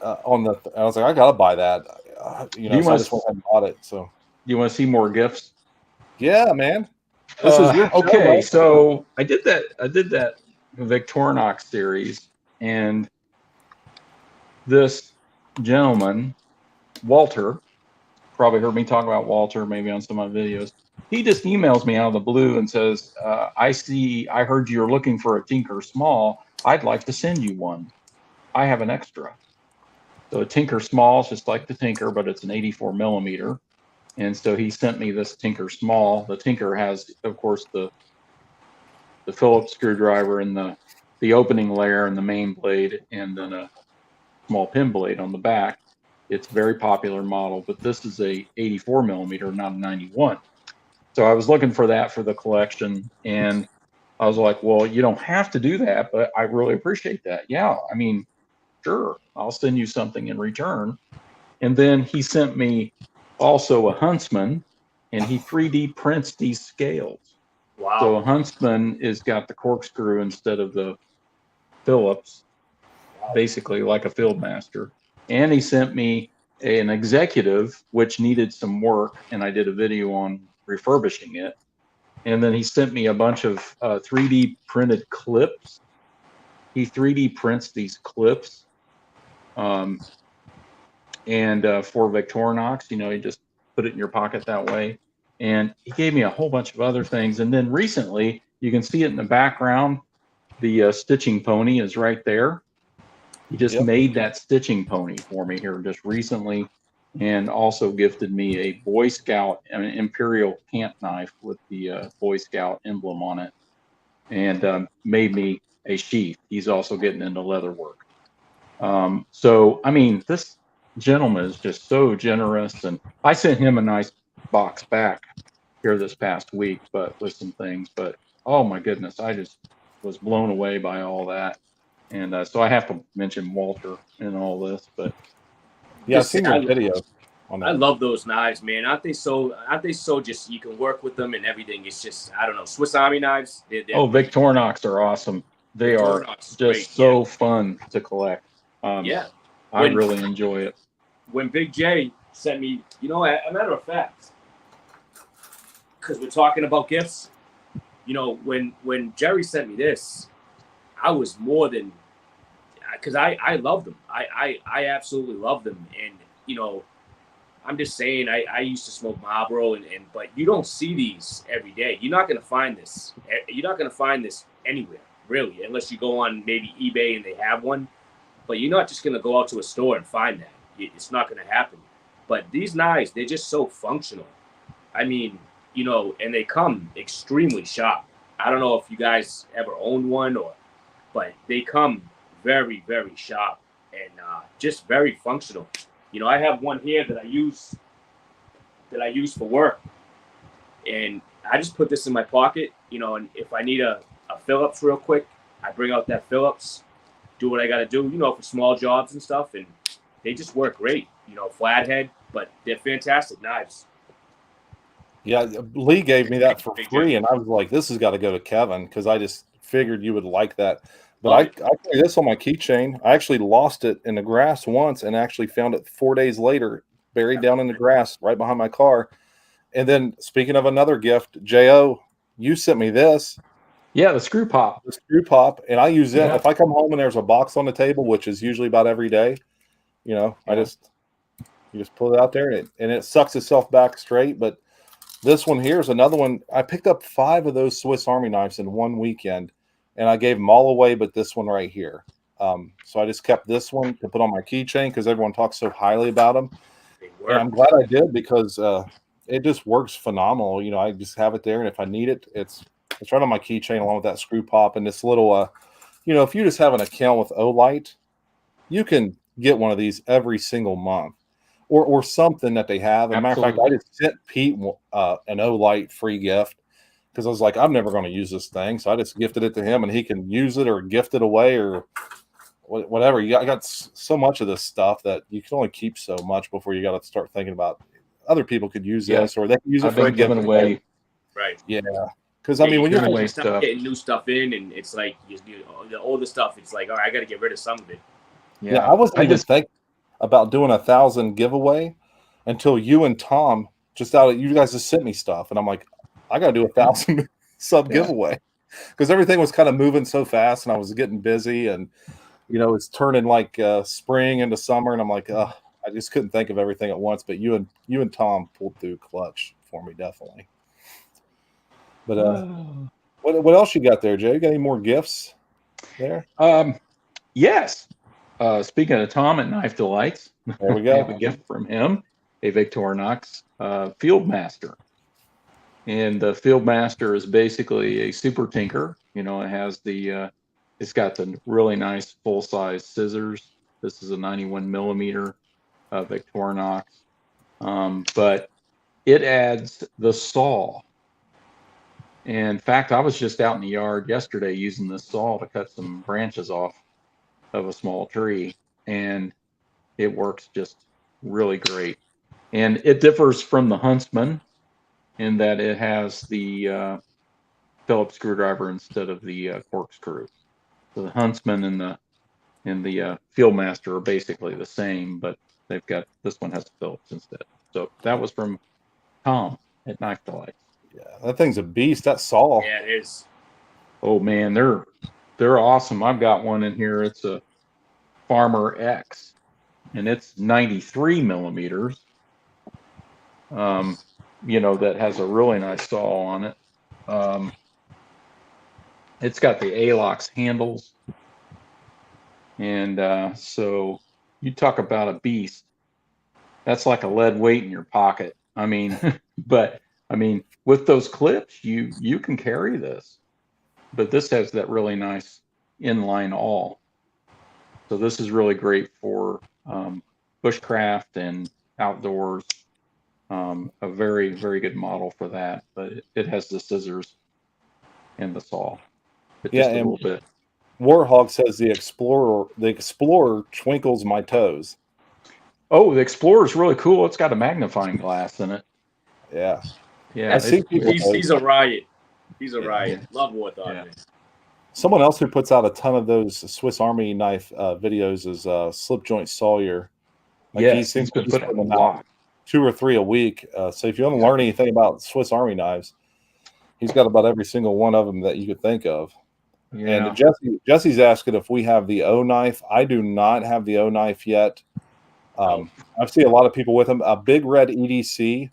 on the. I was like, I gotta buy that. So I just went and bought it. So, you want to see more gifts? Yeah, man. This is your okay. So I did that Victorinox series, and this gentleman, Walter, probably heard me talk about Walter maybe on some of my videos. He just emails me out of the blue and says, I heard you're looking for a Tinker Small. I'd like to send you one. I have an extra. So a Tinker Small is just like the Tinker, but it's an 84 millimeter. And so he sent me this Tinker Small. The Tinker has, of course, the Phillips screwdriver and the opening layer and the main blade, and then a small pin blade on the back. It's a very popular model, but this is a 84 millimeter, not a 91. So I was looking for that for the collection, and I was like, well, you don't have to do that, but I really appreciate that. Yeah, I mean, sure, I'll send you something in return. And then he sent me also a Huntsman, and he 3D prints these scales. Wow. So a Huntsman is got the corkscrew instead of the Phillips, basically like a Fieldmaster. And he sent me an Executive, which needed some work, and I did a video on refurbishing it. And then he sent me a bunch of 3D printed clips. He 3D prints these clips, and for Victorinox, you just put it in your pocket that way. And he gave me a whole bunch of other things. And then recently, you can see it in the background. The stitching pony is right there. He just made that stitching pony for me here just recently, and also gifted me a Boy Scout, an Imperial camp knife with the Boy Scout emblem on it, and made me a sheath. He's also getting into leather work. So, I mean, this gentleman is just so generous, and I sent him a nice box back here this past week, but with some things. But oh my goodness, I just was blown away by all that. And so I have to mention Walter in all this, but yeah, I've seen your video on that. I love those knives, man. Aren't they so just, you can work with them and everything. It's just, I don't know, Swiss Army knives. Victorinox are awesome. They are just so fun to collect. I really enjoy it. When Big J sent me, a matter of fact, because we're talking about gifts, when Jerry sent me this, I was more than, because I love them. I absolutely love them. And, I'm just saying, I used to smoke Marlboro, but you don't see these every day. You're not going to find this. You're not going to find this anywhere, really, unless you go on maybe eBay and they have one. But you're not just going to go out to a store and find that. It's not going to happen. But these knives, they're just so functional. I mean, and they come extremely sharp. I don't know if you guys ever owned one, but they come very, very sharp and just very functional. I have one here that I use for work, and I just put this in my pocket, and if I need a Phillips real quick, I bring out that Phillips, do what I got to do, for small jobs and stuff, and they just work great, flathead, but they're fantastic knives. Yeah, Lee gave me that for free, and I was like, this has got to go to Kevin, because I just figured you would like that. But I carry this on my keychain. I actually lost it in the grass once and actually found it 4 days later, buried down in the grass right behind my car. And then, speaking of another gift, J.O., you sent me this. Yeah, the screw pop. The screw pop, and I use it. Yeah. If I come home and there's a box on the table, which is usually about every day, I just You just pull it out there, and it sucks itself back straight. But this one here is another one. I picked up 5 of those Swiss Army knives in one weekend, and I gave them all away but this one right here. So I just kept this one to put on my keychain because everyone talks so highly about them. And I'm glad I did because it just works phenomenal. You know, I just have it there, and if I need it, it's right on my keychain along with that screw pop and this little, you know, if you just have an account with Olight, you can get one of these every single month or something that they have. As a matter of fact, I just sent Pete an Olight free gift because I was like, I'm never going to use this thing. So I just gifted it to him, and he can use it or gift it away or whatever. I got so much of this stuff that you can only keep so much before you got to start thinking about other people could use this or they can use it for a giveaway. Right. Yeah. Because I mean, when you're getting new stuff in, and it's like the older stuff, it's like, all right, I got to get rid of some of it. Yeah, I wasn't even thinking about doing 1,000 giveaway until you and Tom you guys just sent me stuff, and I'm like, I got to do 1,000 sub giveaway because everything was kind of moving so fast, and I was getting busy, and you know, it's turning like spring into summer, and I'm like, I just couldn't think of everything at once. But you and Tom pulled through clutch for me, definitely. But what else you got there, Jay? You got any more gifts there? Yes. Speaking of Tom at Knife Delights, there we go. I have a gift from him, a Victorinox Fieldmaster. And the Fieldmaster is basically a super tinker. You know, it has it's got the really nice full-size scissors. This is a 91 millimeter Victorinox. But it adds the saw. In fact, I was just out in the yard yesterday using this saw to cut some branches off of a small tree, and it works just really great. And it differs from the Huntsman in that it has the Phillips screwdriver instead of the corkscrew. So the Huntsman and the Fieldmaster are basically the same, but this one has Phillips instead. So that was from Tom at Knife Delights. Yeah, that thing's a beast. That saw. Yeah, it is. Oh man, they're awesome. I've got one in here. It's a Farmer X, and it's 93 millimeters. You know, that has a really nice saw on it. It's got the ALOX handles, and so you talk about a beast. That's like a lead weight in your pocket. I mean, but I mean, with those clips, you can carry this. But this has that really nice inline awl. So this is really great for bushcraft and outdoors. A very, very good model for that. But it has the scissors and the saw. But just a little bit. Warhog says the Explorer twinkles my toes. Oh, the Explorer is really cool. It's got a magnifying glass in it. Yeah. Yeah. He's a riot. He's a riot. Love Warthog. Yeah. Someone else who puts out a ton of those Swiss Army knife videos is Slip Joint Sawyer. Like he's been putting them out 2 or 3 a week. So if you want to learn anything about Swiss Army knives, he's got about every single one of them that you could think of. Yeah. And Jesse's asking if we have the O knife. I do not have the O knife yet. I've seen a lot of people with them. Big Red EDC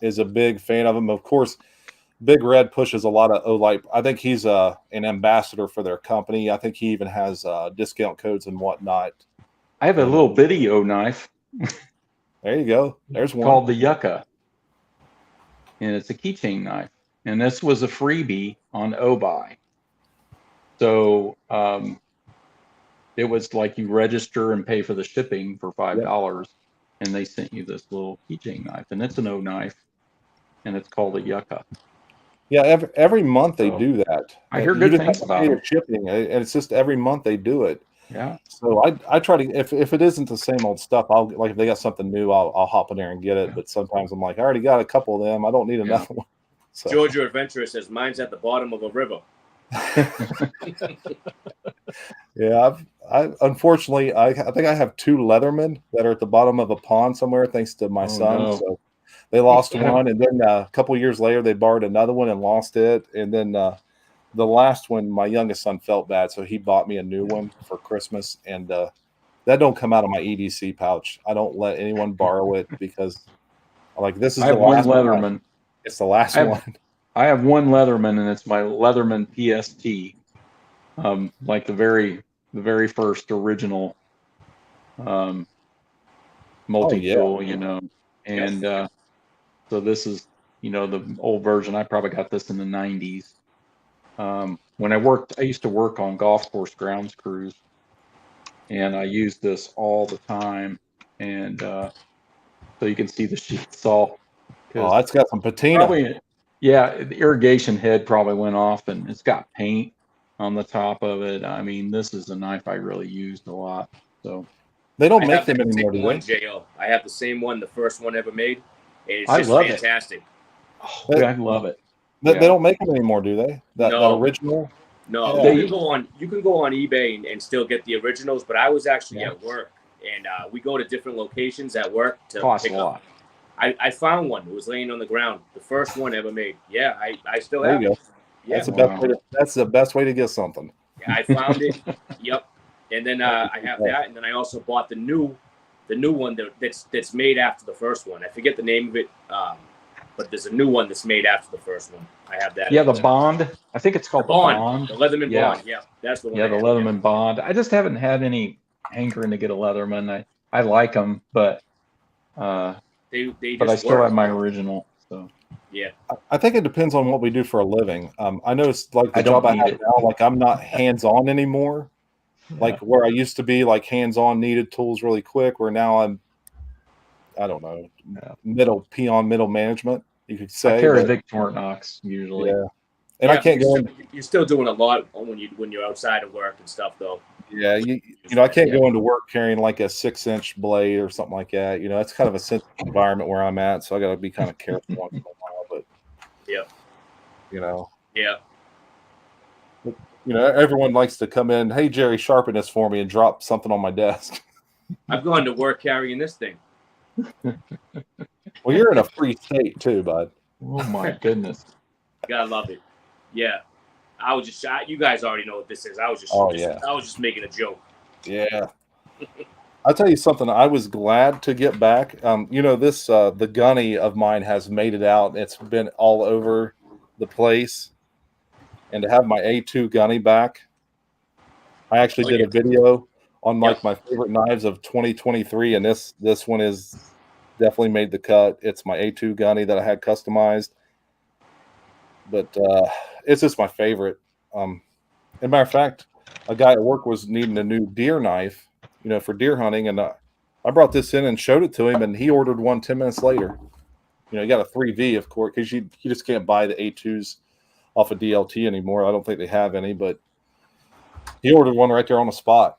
is a big fan of them. Of course, Big Red pushes a lot of Olight. I think he's an ambassador for their company. I think he even has discount codes and whatnot. I have a little bitty O knife. There you go. There's one called the Yucca, and it's a keychain knife. And this was a freebie on OBuy. So it was like you register and pay for the shipping for $5, and they sent you this little keychain knife, and it's an O knife, and it's called a Yucca. Yeah, every month they do that. I hear good things about it. Shipping, and it's just every month they do it. Yeah. So I try to if it isn't the same old stuff, if they got something new, I'll hop in there and get it. Yeah. But sometimes I'm like, I already got a couple of them. I don't need another one. So. Georgia Adventurer says mine's at the bottom of a river. Yeah, I unfortunately I think I have 2 Leathermen that are at the bottom of a pond somewhere, thanks to my son. No. So they lost one, and then a couple of years later they borrowed another one and lost it, and then the last one, my youngest son felt bad, so he bought me a new one for Christmas, and that don't come out of my EDC pouch. I don't let anyone borrow it because like this is I the have one last one. Leatherman. It's the last one. I have one Leatherman, and it's my Leatherman PST, like the very first original multi-tool, you know. And so this is, you know, the old version. I probably got this in the 90s. When I used to work on golf course grounds crews, and I used this all the time. And so you can see the sheets all. Oh, that's got some patina. Probably, yeah, the irrigation head probably went off, and it's got paint on the top of it. I mean, this is a knife I really used a lot. So they don't make them anymore, do they? J.O. I have the same one, the first one ever made. And it's I just love fantastic. Oh, I love it. They don't make them anymore, do they? That original? No, Yeah. you can go on eBay and still get the originals. But I was actually at work, and we go to different locations at work to pick up. I found one. It was laying on the ground. The first one ever made. Yeah, I still have it. Yeah. That's the best way to get something. Yeah, I found it. Yep. And then I have that, and then I also bought the new one that's made after the first one. I forget the name of it, but there's a new one that's made after the first one. I have that. Yeah, the Bond. I think it's called the Bond. The Leatherman Bond. Yeah, that's the one. Yeah, the Leatherman Bond. I just haven't had any hankering to get a Leatherman. I like them, but I still have my original. So yeah, I think it depends on what we do for a living. I know it's like the job I have now. Like I'm not hands-on anymore. Like where I used to be, like hands-on, needed tools really quick. Where now I don't know, middle management. You could say. I carry Victorinox usually. Yeah, and I can't go. You're still doing a lot when you're outside of work and stuff, though. Yeah, you know, I can't go into work carrying like a 6-inch blade or something like that. You know, that's kind of a sensitive environment where I'm at, so I got to be kind of careful once in a while. But you know, but, you know, everyone likes to come in. Hey, Jerry, sharpen this for me and drop something on my desk. I've gone to work carrying this thing. Well, you're in a free state too, bud. Oh my goodness, gotta love it. Yeah. I was just you guys already know what this is. I was just I was just making a joke. Yeah. I'll tell you something. I was glad to get back. You know, this the gunny of mine has made it out. It's been all over the place. And to have my A2 gunny back, I actually did a video on like my favorite knives of 2023, and this one is definitely made the cut. It's my A2 gunny that I had customized. But it's just my favorite. As a matter of fact, a guy at work was needing a new deer knife, you know, for deer hunting, and I brought this in and showed it to him, and he ordered one 10 minutes later. You know, he got a 3V, of course, because you just can't buy the A2s off of DLT anymore. I don't think they have any, but he ordered one right there on the spot.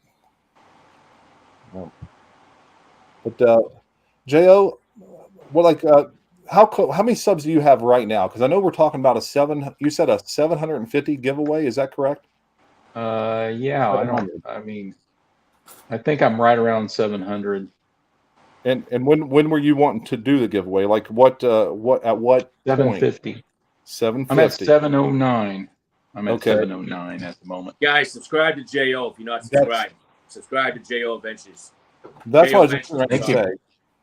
But J.O., well, like, how many subs do you have right now? Because I know we're talking about you said a 750 giveaway. Is that correct? Yeah. I think I'm right around 700. And when were you wanting to do the giveaway? Like what at what 750. Point? 750. I'm at 709. I'm at 709 at the moment. Guys, subscribe to J.O. if you're not subscribed. Subscribe to J.O.Ventures. That's what I was just trying to say.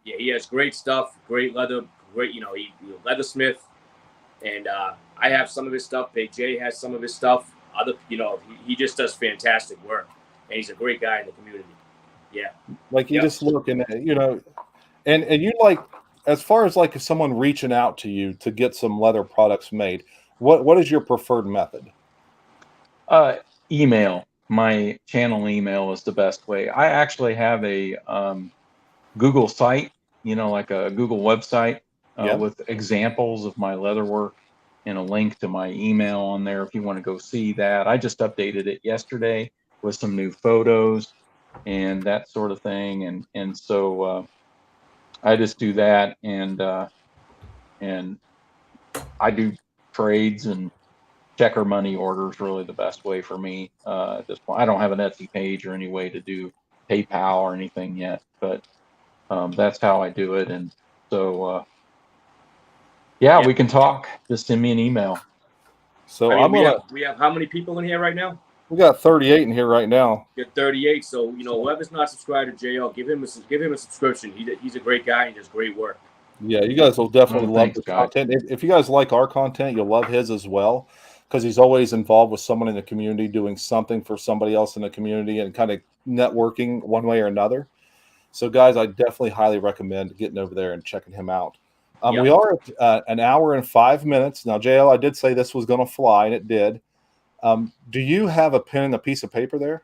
Yeah, he has great stuff, great leather, great, you know, he leathersmith. And I have some of his stuff. Jay has some of his stuff. You know, he just does fantastic work. And he's a great guy in the community. Yeah. Like you just look and, you know, and you like, as far as like someone reaching out to you to get some leather products made, what is your preferred method? Email. My channel email is the best way. I actually have a Google site, you know, like a Google website with examples of my leather work and a link to my email on there if you want to go see that. I just updated it yesterday with some new photos and that sort of thing. And so I just do that, and I do trades and checker money orders. Really the best way for me at this point. I don't have an Etsy page or any way to do PayPal or anything yet, but that's how I do it. And so yeah, we can talk. Just send me an email. So I mean, we have how many people in here right now? We got 38 in here right now. You're 38, so whoever's not subscribed to JO, give him a subscription. He's a great guy and does great work. Yeah, you guys will definitely love thanks, the guys. content. If you guys like our content, you'll love his as well, because he's always involved with someone in the community, doing something for somebody else in the community, and kind of networking one way or another. So, guys, I definitely highly recommend getting over there and checking him out. Yep. We are at an hour and 5 minutes now. JL, I did say this was going to fly, and it did. Do you have a pen and a piece of paper there?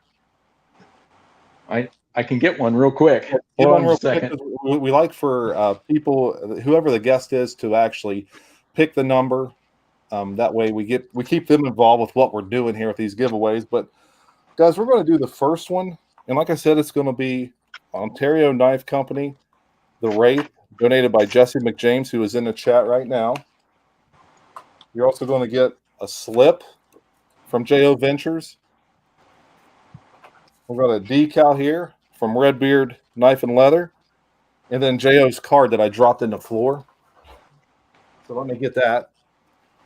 I can get one real quick. Give Hold one on real a second. quick. We like for people, whoever the guest is, to actually pick the number. That way we keep them involved with what we're doing here with these giveaways. But guys, we're going to do the first one, and like I said, it's going to be Ontario Knife Company, the Wraith, donated by Jesse McJames, who is in the chat right now. You're also going to get a slip from J.O.Ventures. We've got a decal here from Redbeard Knife and Leather, and then J.O.'s card that I dropped in the floor. So let me get that.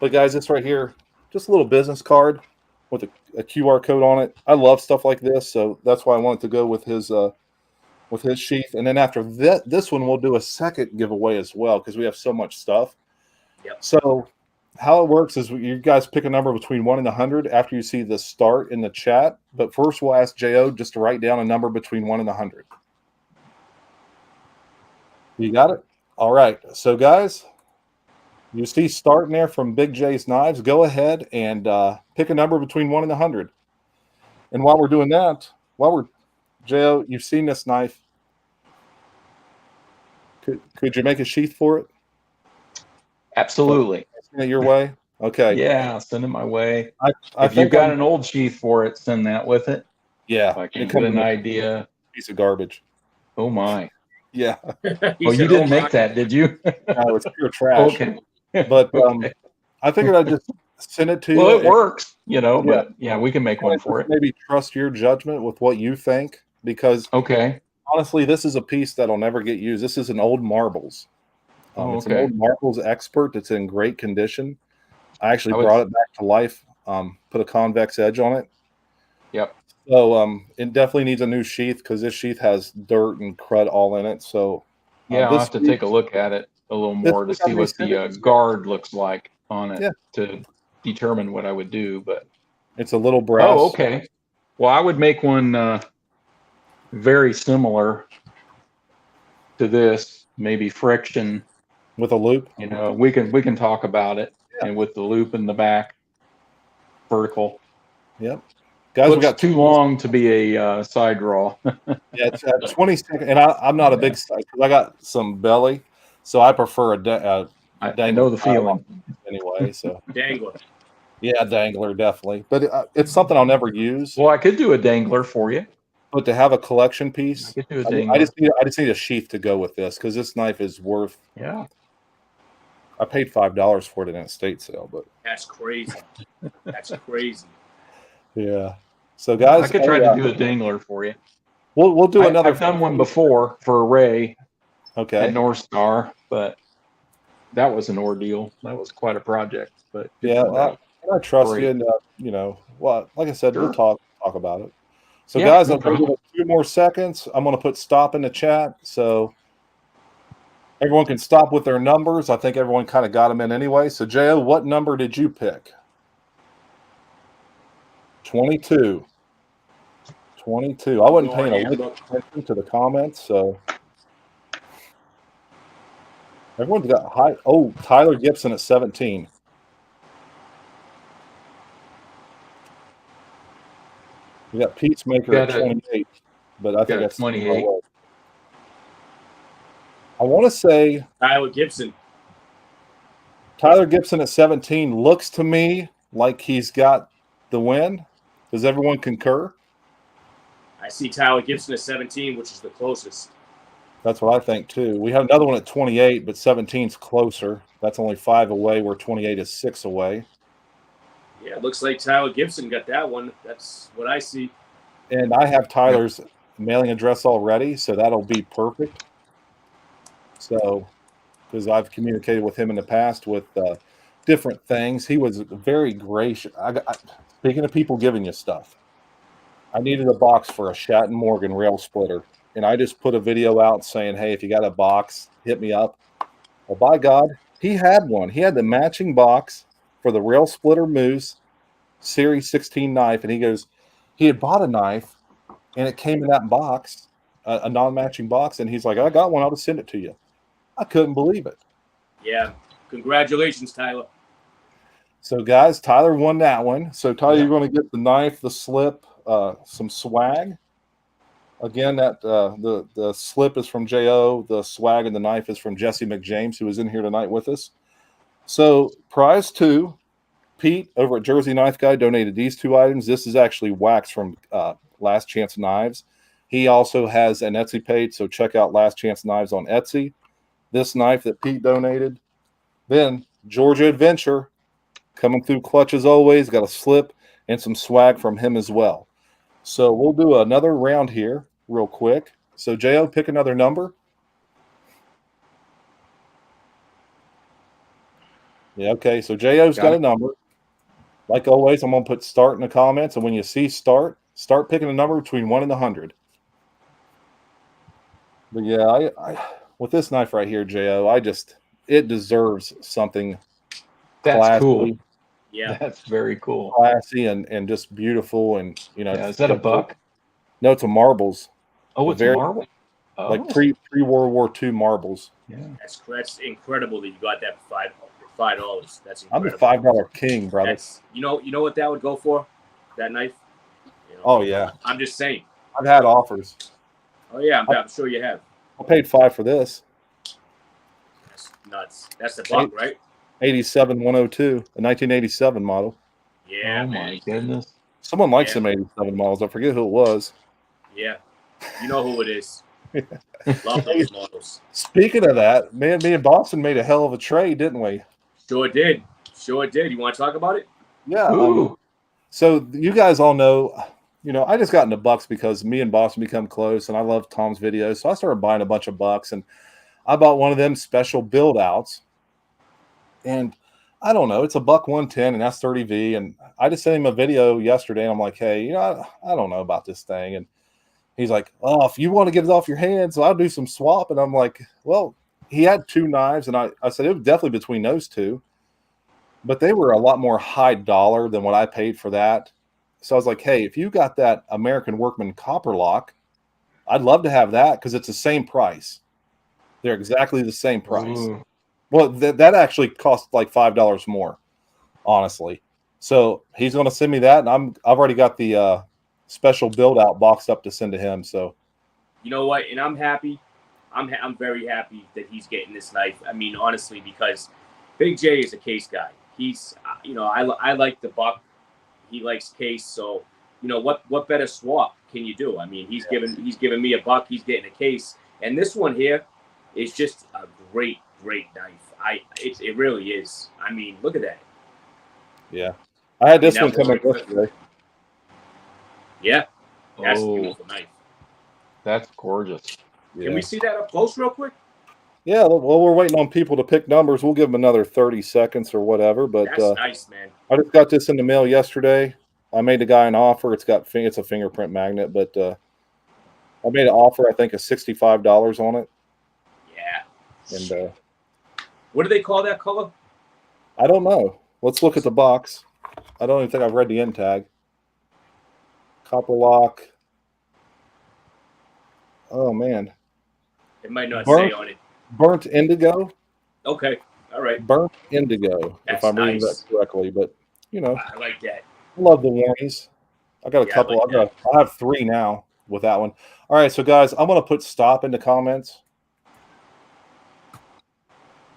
But guys, it's right here, just a little business card with a QR code on it. I love stuff like this, so that's why I wanted to go with his sheath. And then after this one, we'll do a second giveaway as well, because we have so much stuff. Yep. So how it works is you guys pick a number between 1 and 100 after you see the start in the chat. But first, we'll ask J.O. just to write down a number between 1 and 100. You got it? All right. So, guys, you see starting there from BigJ's Knives. Go ahead and pick a number between 1 and 100. And while we're doing that, J.O., you've seen this knife. Could you make a sheath for it? Absolutely. Send it your way? Okay. Yeah, send it my way. I if you've got an old sheath for it, send that with it. Yeah. If I can get an idea. Piece of garbage. Oh, my. Yeah. You didn't make that, did you? No, it's pure trash. Okay. But Okay. I figured I'd just send it to you. Well, it works, but yeah, we can make one for it. Maybe trust your judgment with what you think, because honestly, this is a piece that'll never get used. This is an old marbles. It's an old marbles expert that's in great condition. I actually brought it back to life, put a convex edge on it. Yep. So it definitely needs a new sheath, because this sheath has dirt and crud all in it. So yeah, I'll have to take a look at it a little more to see what the guard looks like on it to determine what I would do. But it's a little brass. Oh, okay. Well, I would make one very similar to this, maybe friction with a loop. We can talk about it, and with the loop in the back, vertical. Yep. Guys, we got too long to be a side draw. Yeah, it's at 20 seconds, and I'm not a big side, because I got some belly, so I prefer I know the feeling anyway. So dangler. Yeah, dangler definitely, but it's something I'll never use. Well, I could do a dangler for you. But to have a collection piece, I could do a dangler. I just need a sheath to go with this, because this knife is worth. Yeah. I paid $5 for it in an estate sale, but that's crazy. That's crazy. Yeah. So guys, I could try to do a dangler for you. We'll do another. I've done one before for Ray. Okay. At North Star, but that was an ordeal. That was quite a project. But yeah, I trust you, and well, like I said, we'll talk about it. So guys, I'm going to give it 2 more seconds. I'm going to put stop in the chat, so everyone can stop with their numbers. I think everyone kind of got them in anyway. So J.O., what number did you pick? 22. 22. I wasn't paying a lot of attention to the comments, so everyone's got high. Oh, Tyler Gibson at 17. We got Peacemaker at 28, but I think that's 28. I want to say Tyler Gibson at 17 looks to me like he's got the win. Does everyone concur? I see Tyler Gibson at 17, which is the closest. That's what I think too. We have another one at 28, but 17's closer. That's only 5 away, where 28 is 6 away. Yeah, it looks like Tyler Gibson got that one. That's what I see. And I have Tyler's mailing address already, so that'll be perfect. So, because I've communicated with him in the past with different things. He was very gracious. Speaking of people giving you stuff, I needed a box for a Shatton Morgan rail splitter, and I just put a video out saying, "Hey, if you got a box, hit me up." Well, by God, he had one. He had the matching box for the rail splitter Moose Series 16 knife, and he goes, he had bought a knife, and it came in that box, a non-matching box, and he's like, "I got one. I'll just send it to you." I couldn't believe it. Yeah. Congratulations, Tyler. So, guys, Tyler won that one. So, Tyler, Yeah. you're going to get the knife, the slip, some swag. Again, that the slip is from Jo. The swag and the knife is from Jesse McJames, who is in here tonight with us. So, prize two, Pete over at Jersey Knife Guy donated these two items. This is actually wax from Last Chance Knives. He also has an Etsy page, so check out Last Chance Knives on Etsy. This knife that Pete donated. Then Georgia Adventure coming through clutch as always. Got a slip and some swag from him as well. So we'll do another round here real quick. So Jo, pick another number. Yeah, okay. So Jo's got a number. Like always, I'm gonna put start in the comments, and when you see start picking a number between 1 and 100. But yeah, I with this knife right here, Jo, it deserves something That's classy. cool. Yeah. That's very cool. Classy and just beautiful, and Yeah, is that a buck? No, it's a marbles. Oh, it's marble. Oh. Like pre World War II marbles. Yeah. That's incredible that you got that for $5. That's I'm incredible. the $5 king, brother. That's you know what that would go for? That knife? You know, oh yeah. I'm just saying. I've had offers. Oh yeah, I'm sure you have. I paid $5 for this. That's nuts. That's the buck, right? 87-102, a 1987 model. Yeah. Oh man. my goodness. Someone likes some 87 models. I forget who it was. Yeah. You know who it is. Love those models. Speaking of that, me and Boston made a hell of a trade, didn't we? Sure did. Sure did. You want to talk about it? Yeah. So you guys all know, I just got into bucks because me and Boston become close, and I love Tom's videos. So I started buying a bunch of bucks, and I bought one of them special build outs. And I don't know, it's a buck 110 and that's 30V. And I just sent him a video yesterday, and I'm like, hey, I don't know about this thing. And he's like, oh, if you want to get it off your hands, I'll do some swap. And I'm like, well, he had two knives, and I said it was definitely between those two, but they were a lot more high dollar than what I paid for that. So I was like, hey, if you got that American Workman copper lock, I'd love to have that because it's the same price. They're exactly the same price. Ooh. Well, that actually cost like $5 more, honestly. So he's going to send me that, and I've already got the special build out boxed up to send to him. So, you know what? And I'm happy. I'm very happy that he's getting this knife. I mean, honestly, because Big J is a case guy. He's, I like the buck. He likes case. So, what better swap can you do? I mean, he's giving me a buck. He's getting a case, and this one here is just a great knife. It really is. I mean, look at that. Yeah, I had this one come up yesterday. Yeah, that's a beautiful knife. That's gorgeous. Yeah. Can we see that up close real quick? Yeah, well, we're waiting on people to pick numbers. We'll give them another 30 seconds or whatever. But that's nice, man. I just got this in the mail yesterday. I made the guy an offer. It's a fingerprint magnet, but I made an offer, I think, of $65 on it. Yeah. And what do they call that color? I don't know. Let's look at the box. I don't even think I've read the end tag. Copper lock. Oh man. It might not say on it. Burnt indigo. Okay. All right. Burnt indigo. That's if I'm reading nice. that correctly, but I like that. I love the warnies. I got a couple. I have 3 now with that one. All right, so guys, I'm gonna put stop in the comments.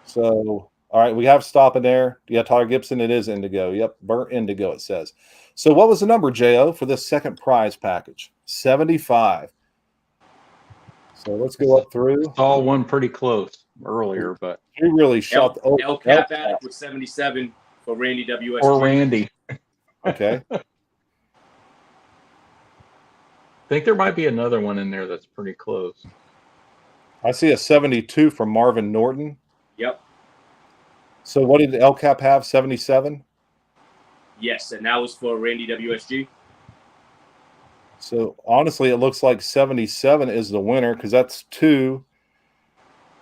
So, all right, we have stop in there. Yeah, Tyler Gibson, it is indigo. Yep, burnt indigo, it says. So what was the number, Jo, for this second prize package? 75. So let's go up through. Saw one pretty close earlier, but we really shot El Cap Addict with 77 for Randy WSG. Or Randy. Okay. I think there might be another one in there that's pretty close. I see a 72 from Marvin Norton. Yep. So what did El Cap have? 77? Yes, and that was for Randy WSG. So honestly, it looks like 77 is the winner because that's 2,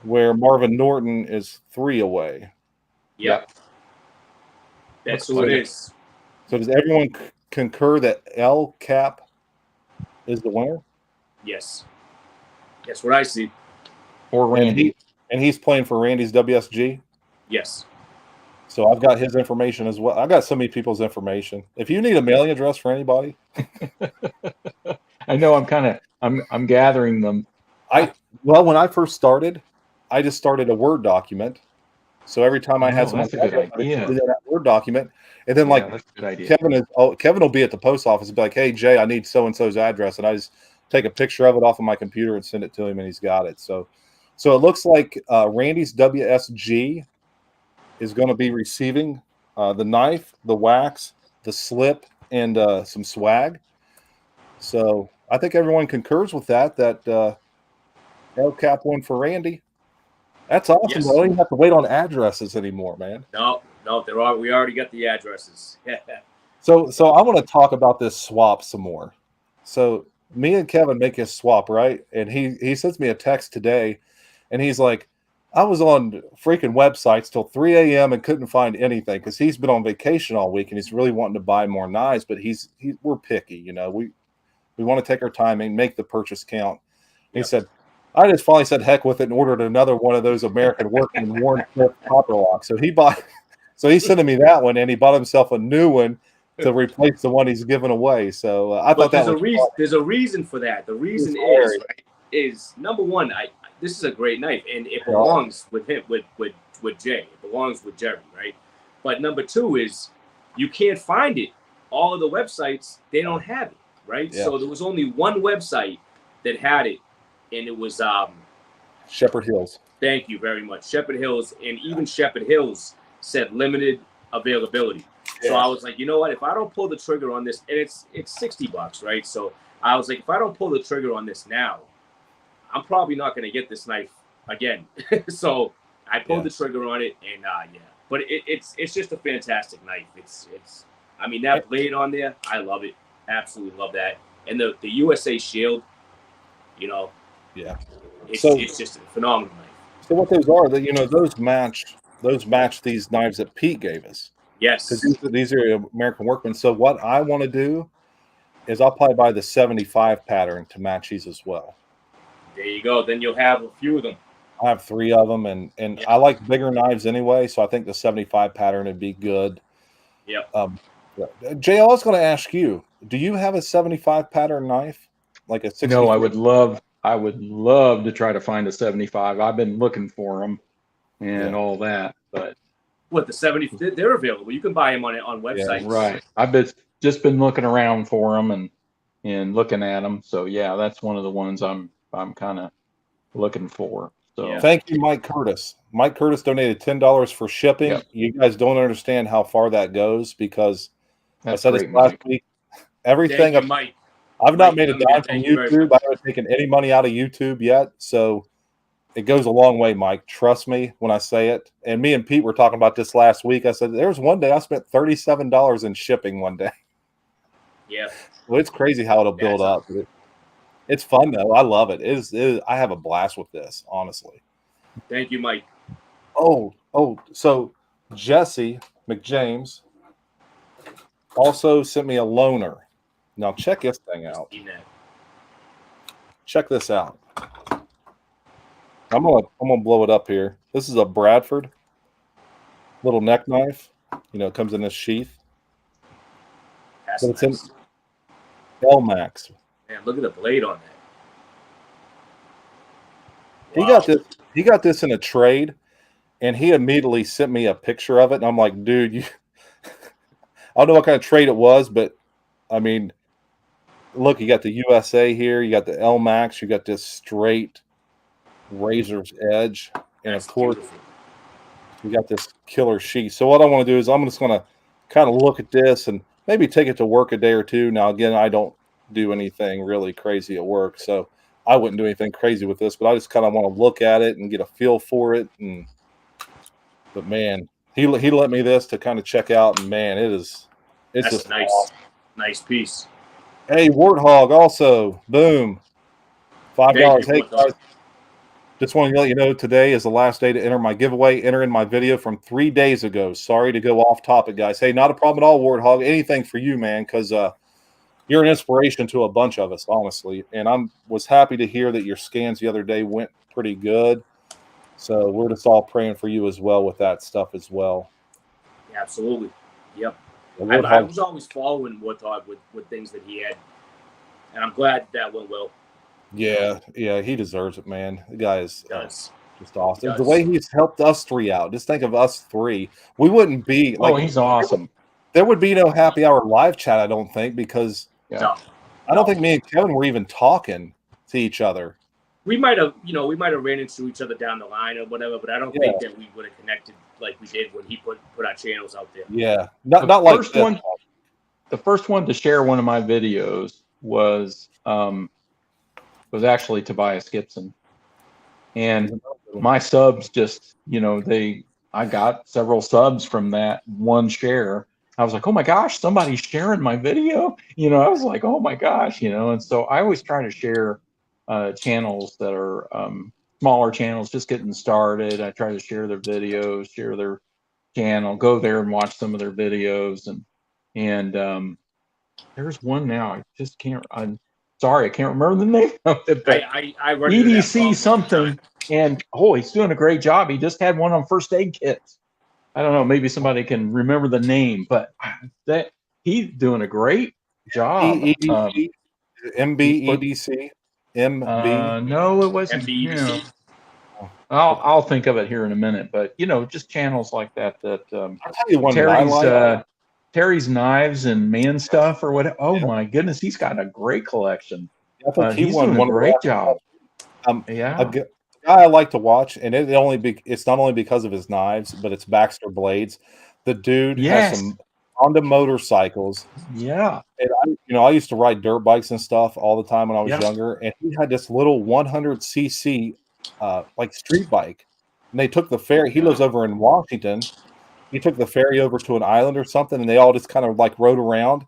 where Marvin Norton is 3 away. Yep. That's who it is. So does everyone concur that L Cap is the winner? Yes. That's what I see. Or Randy. And he's playing for Randy's WSG? Yes. So I've got his information as well. I got so many people's information. If you need a mailing address for anybody, I know I'm gathering them. Well, when I first started, I just started a Word document. So every time I had someone, that's a good idea. do that Word document, and then That's a good idea. Kevin will be at the post office and be like, "Hey Jay, I need so and so's address," and I just take a picture of it off of my computer and send it to him, and he's got it. So it looks like Randy's WSG is going to be receiving the knife, the wax, the slip, and some swag. So I think everyone concurs with that. El Cap won for Randy. That's awesome. Yes. I don't even have to wait on addresses anymore, man. No, we already got the addresses. So I want to talk about this swap some more. So me and Kevin make a swap, right? And he sends me a text today, and he's like, I was on freaking websites till 3 a.m. and couldn't find anything because he's been on vacation all week and he's really wanting to buy more knives, but we're picky, you know. We want to take our time and make the purchase count. He said, I just finally said heck with it and ordered another one of those American Workman Warren Smith copper locks. So he's sending me that one, and he bought himself a new one to replace the one he's given away. So I thought that was there's a reason for that. The reason is number one, this is a great knife, and it belongs with him, with Jay. It belongs with Jerry, right? But number two is you can't find it. All of the websites, they don't have it, right? Yeah. So there was only one website that had it, and it was Shepherd Hills. Thank you very much. Shepherd Hills, and even Shepherd Hills said limited availability. Yeah. So I was like, you know what? If I don't pull the trigger on this, and it's $60, right? So I was like, if I don't pull the trigger on this now, I'm probably not going to get this knife again. So I pulled the trigger on it, and but it's just a fantastic knife. It's I mean, that blade on there, I love it. Absolutely love that. And the USA Shield, you know, it's just a phenomenal knife. So what those are, that you know, those match these knives that Pete gave us. Yes, because these are American Workmen. So what I want to do is I'll probably buy the 75 pattern to match these as well. There you go. Then you'll have a few of them. I have 3 of them, and I like bigger knives anyway, so I think the 75 pattern would be good. Yep. Jay, I was going to ask you, do you have a 75 pattern knife, like a 60? No, I would love to try to find a 75. I've been looking for them and all that, but what, the 70? They're available. You can buy them on websites. Yeah, right. I've just been looking around for them and looking at them. So yeah, that's one of the ones I'm kind of looking for. So thank you, Mike Curtis. Mike Curtis donated $10 for shipping. Yep. You guys don't understand how far that goes because I said this last week. Everything I've not made a dime from YouTube. I haven't taken any money out of YouTube yet. So it goes a long way, Mike. Trust me when I say it. And me and Pete were talking about this last week. I said, there's one day I spent $37 in shipping one day. Yeah. Well, it's crazy how it'll build up. It's fun, though. I love it. I have a blast with this, honestly. Thank you, Mike. Oh, so Jesse McJames also sent me a loaner. Now, check this thing out. Check this out. I'm gonna blow it up here. This is a Bradford little neck knife. You know, it comes in this sheath. That's it's nice. in L-Max. Man, look at the blade on that. Wow. He got this in a trade, and he immediately sent me a picture of it. And I'm like, dude, I don't know what kind of trade it was, but I mean, look, you got the USA here, you got the L-Max, you got this straight razor's edge, and of course we got this killer sheath. So what I want to do is I'm just going to kind of look at this and maybe take it to work a day or two. Now again, I don't do anything really crazy at work, so I wouldn't do anything crazy with this, but I just kind of want to look at it and get a feel for it. But man, he let me this to kind of check out, and man, it's just just nice. awesome. Nice piece. Hey, Warthog also. Boom. $5. Hey, guys. Just want to let you know today is the last day to enter my giveaway. Enter in my video from 3 days ago. Sorry to go off topic, guys. Hey, not a problem at all, Warthog. Anything for you, man, because you're an inspiration to a bunch of us, honestly. And was happy to hear that your scans the other day went pretty good. So we're just all praying for you as well with that stuff as well. Yeah, absolutely. Yep. I was always following Warthog with things that he had, and I'm glad that went well. Yeah, he deserves it, man. The guy is Does. just awesome. The way he's helped us three out. Just think of us three. We wouldn't be like. Oh, he's awesome. There would be no happy hour live chat, I don't think, because I don't think me and Kevin were even talking to each other. We might have ran into each other down the line or whatever, but I don't think that we would have connected like we did when he put our channels out there. Yeah, not like first one. The first one to share one of my videos was actually Tobias Gibson, and my subs just I got several subs from that one share. I was like, oh my gosh, somebody's sharing my video. I was like, oh my gosh, and so I always try to share channels that are smaller channels just getting started. I try to share their videos, share their channel, go there and watch some of their videos, and there's one now. I just can't. I'm sorry, I can't remember the name of it. But I run EDC something, and he's doing a great job. He just had one on first aid kits. I don't know, maybe somebody can remember the name, but that he's doing a great job. EDC, MBEDC, MB. No, it wasn't. MBEDC. I'll think of it here in a minute, but just channels like that. I'll tell you one Terry's Knives and Man Stuff or what? Oh my goodness, he's got a great collection. I think he's doing a great job. A guy I like to watch, and it's not only because of his knives, but it's Baxter Blades. The dude has some Honda motorcycles. Yeah. And I used to ride dirt bikes and stuff all the time when I was younger, and he had this little 100cc like street bike. And they took the ferry. He lives over in Washington. He took the ferry over to an island or something, and they all just kind of like rode around.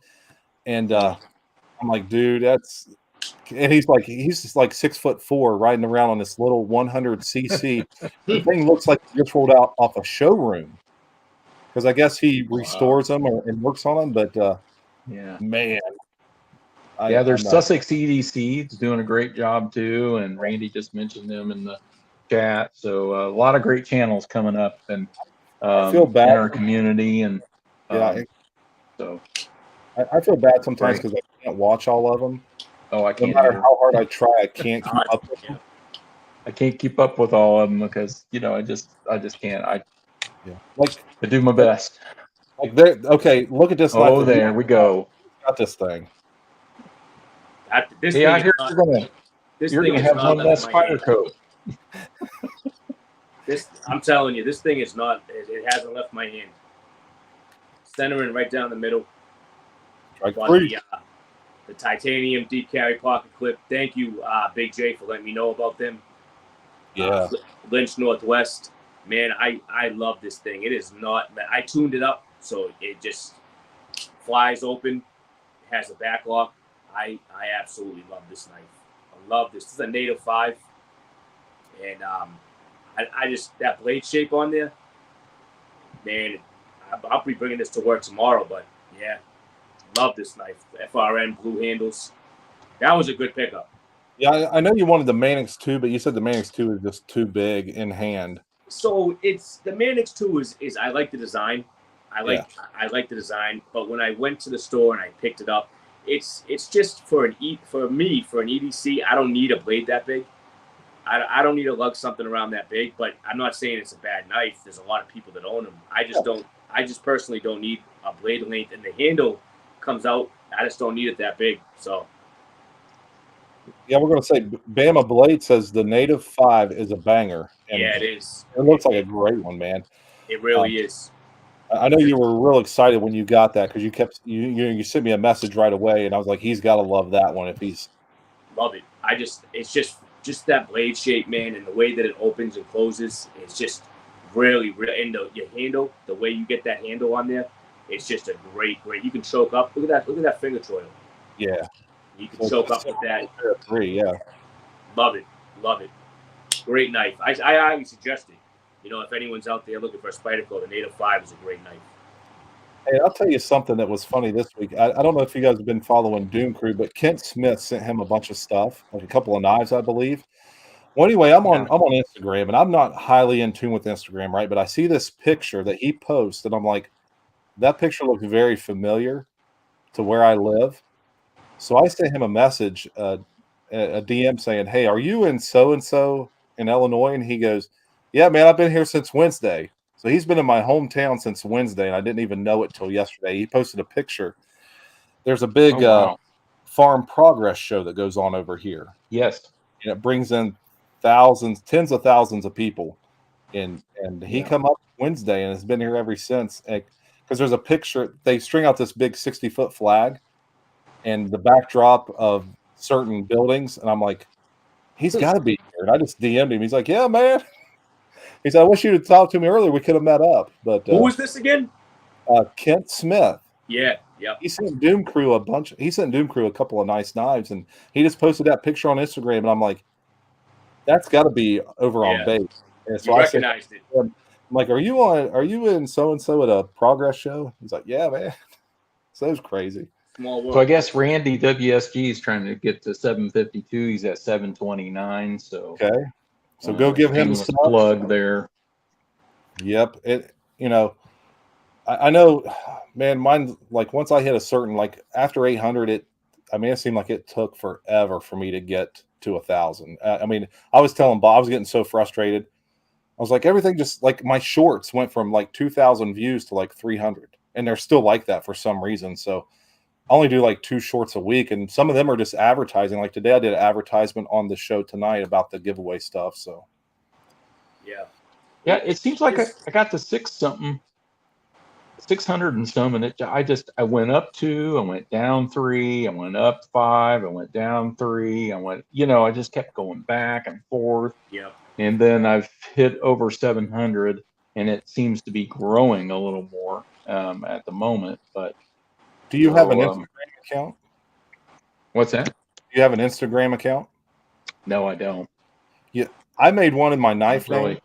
And I'm like, dude, and he's just like 6'4" riding around on this little 100cc. The thing looks like he just rolled out off a showroom, because I guess he restores them and works on them. But man, there's Sussex EDC doing a great job too, and Randy just mentioned them in the chat. So a lot of great channels coming up, and I feel bad in our community, and so I feel bad sometimes because I can't watch all of them. Oh, I can't. No matter how hard I try, I can't keep up with them. I can't keep up with all of them because I just can't. I do my best. Okay, look at this. Oh, there we go. Got this thing. You're gonna have one less spider coat. I'm telling you, this thing is not. It hasn't left my hand. Centering right down the middle. The titanium deep carry pocket clip. Thank you, Big J, for letting me know about them. Yeah. Lynch Northwest. Man, I love this thing. It is not. I tuned it up so it just flies open. It has a back lock. I absolutely love this knife. I love this. This is a native 5, and I just that blade shape on there. Man, I'll be bringing this to work tomorrow. But yeah, love this knife. FRN blue handles. That was a good pickup. Yeah, I know you wanted the Manix 2, but you said the Manix 2 is just too big in hand. So it's the Manix 2 is I like the design. I like the design, but when I went to the store and I picked it up, it's just for an EDC. I don't need a blade that big. I don't need to lug something around that big. But I'm not saying it's a bad knife. There's a lot of people that own them. I just personally don't need a blade length, and the handle comes out. I just don't need it that big. So. Yeah, we're going to say Bama Blade says the Native 5 is a banger. And yeah, it is. It looks like a great one, man. It really is. I know you were real excited when you got that because you sent me a message right away, and I was like, he's got to love that one if he's. Love it. It's just that blade shape, man, and the way that it opens and closes. It's just really, and your handle, the way you get that handle on there, it's just a great. You can choke up. Look at that finger choil. Yeah. You can So choke up with that. 3, yeah. Love it. Love it. Great knife. I highly suggest it. You know, if anyone's out there looking for a Spyderco, the Native 5 is a great knife. Hey, I'll tell you something that was funny this week. I don't know if you guys have been following Doom Crew, but Kent Smith sent him a bunch of stuff, like a couple of knives, I believe. Well, anyway, I'm on Instagram, and I'm not highly in tune with Instagram, right? But I see this picture that he posts, and I'm like, that picture looks very familiar to where I live. So I sent him a message, a DM saying, "Hey, are you in so and so in Illinois?" And he goes, "Yeah, man, I've been here since Wednesday." So he's been in my hometown since Wednesday, and I didn't even know it till yesterday. He posted a picture. There's a big farm progress show that goes on over here. Yes. And it brings in thousands, tens of thousands of people. And he come up Wednesday and has been here ever since. Because there's a picture, they string out this big 60-foot flag and the backdrop of certain buildings. And I'm like, he's got to be here. And I just DM'd him. He's like, yeah, man. He said, I wish you'd have talked to me earlier. We could have met up. But who was this again? Kent Smith. Yeah. He sent Doom Crew a couple of nice knives, and he just posted that picture on Instagram, and I'm like, that's got to be over on base. And so you I recognized said, it. I'm like, are you in so and so at a progress show? He's like, yeah, man. So it was crazy. Small world. So I guess Randy WSG is trying to get to 752. He's at 729. So okay, so go give him a plug there. Yep. I know, man, mine, like once I hit a certain, like after 800, it seemed like it took forever for me to get to 1,000. I mean, I was telling Bob, I was getting so frustrated. I was like, everything just like my shorts went from like 2,000 views to like 300, and they're still like that for some reason. So I only do like 2 shorts a week, and some of them are just advertising. Like today I did an advertisement on the show tonight about the giveaway stuff. So yeah, it seems like I got the 600 and some, and I went up 2, I went down 3, I went up 5, I went down 3, I just kept going back and forth. Yeah. And then I've hit over 700, and it seems to be growing a little more at the moment. But do you have an Instagram account? What's that? Do you have an Instagram account? No, I don't. Yeah, I made one in my knife name,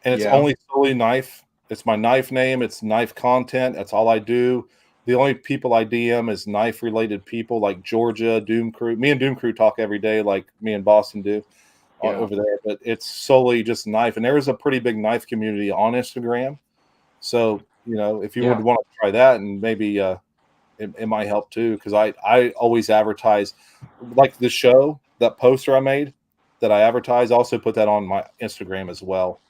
and it's only solely knife. It's my knife name. It's knife content. That's all I do. The only people I DM is knife related people like Georgia, Doom Crew. Me and Doom Crew talk every day, like me and Boston do over there. But it's solely just knife. And there is a pretty big knife community on Instagram. So, if you would want to try that, and maybe it might help too, because I always advertise, like the show, that poster I made that I advertise, I also put that on my Instagram as well.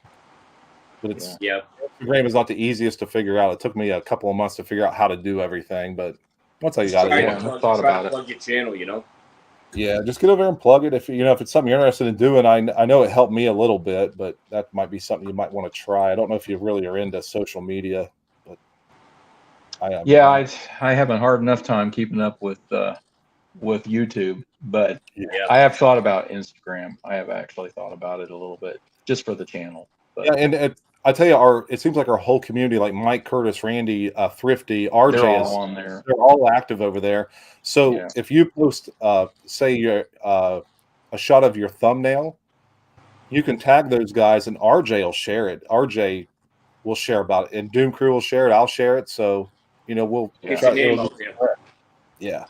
But it's Instagram is not the easiest to figure out. It took me a couple of months to figure out how to do everything, but once I got it, I thought about it. Plug your channel, Yeah, just get over there and plug it. If it's something you're interested in doing, I know it helped me a little bit, but that might be something you might want to try. I don't know if you really are into social media, but I am. Yeah, I have a hard enough time keeping up with YouTube, but I have thought about Instagram. I have actually thought about it a little bit just for the channel. But. Yeah, and I tell you, it seems like our whole community, like Mike, Curtis, Randy, Thrifty, RJ, they're all on there. They're all active over there. So if you post, say, a shot of your thumbnail, you can tag those guys, and RJ will share it. RJ will share about it, and Doom Crew will share it. I'll share it. So we'll get your name out there. Yeah.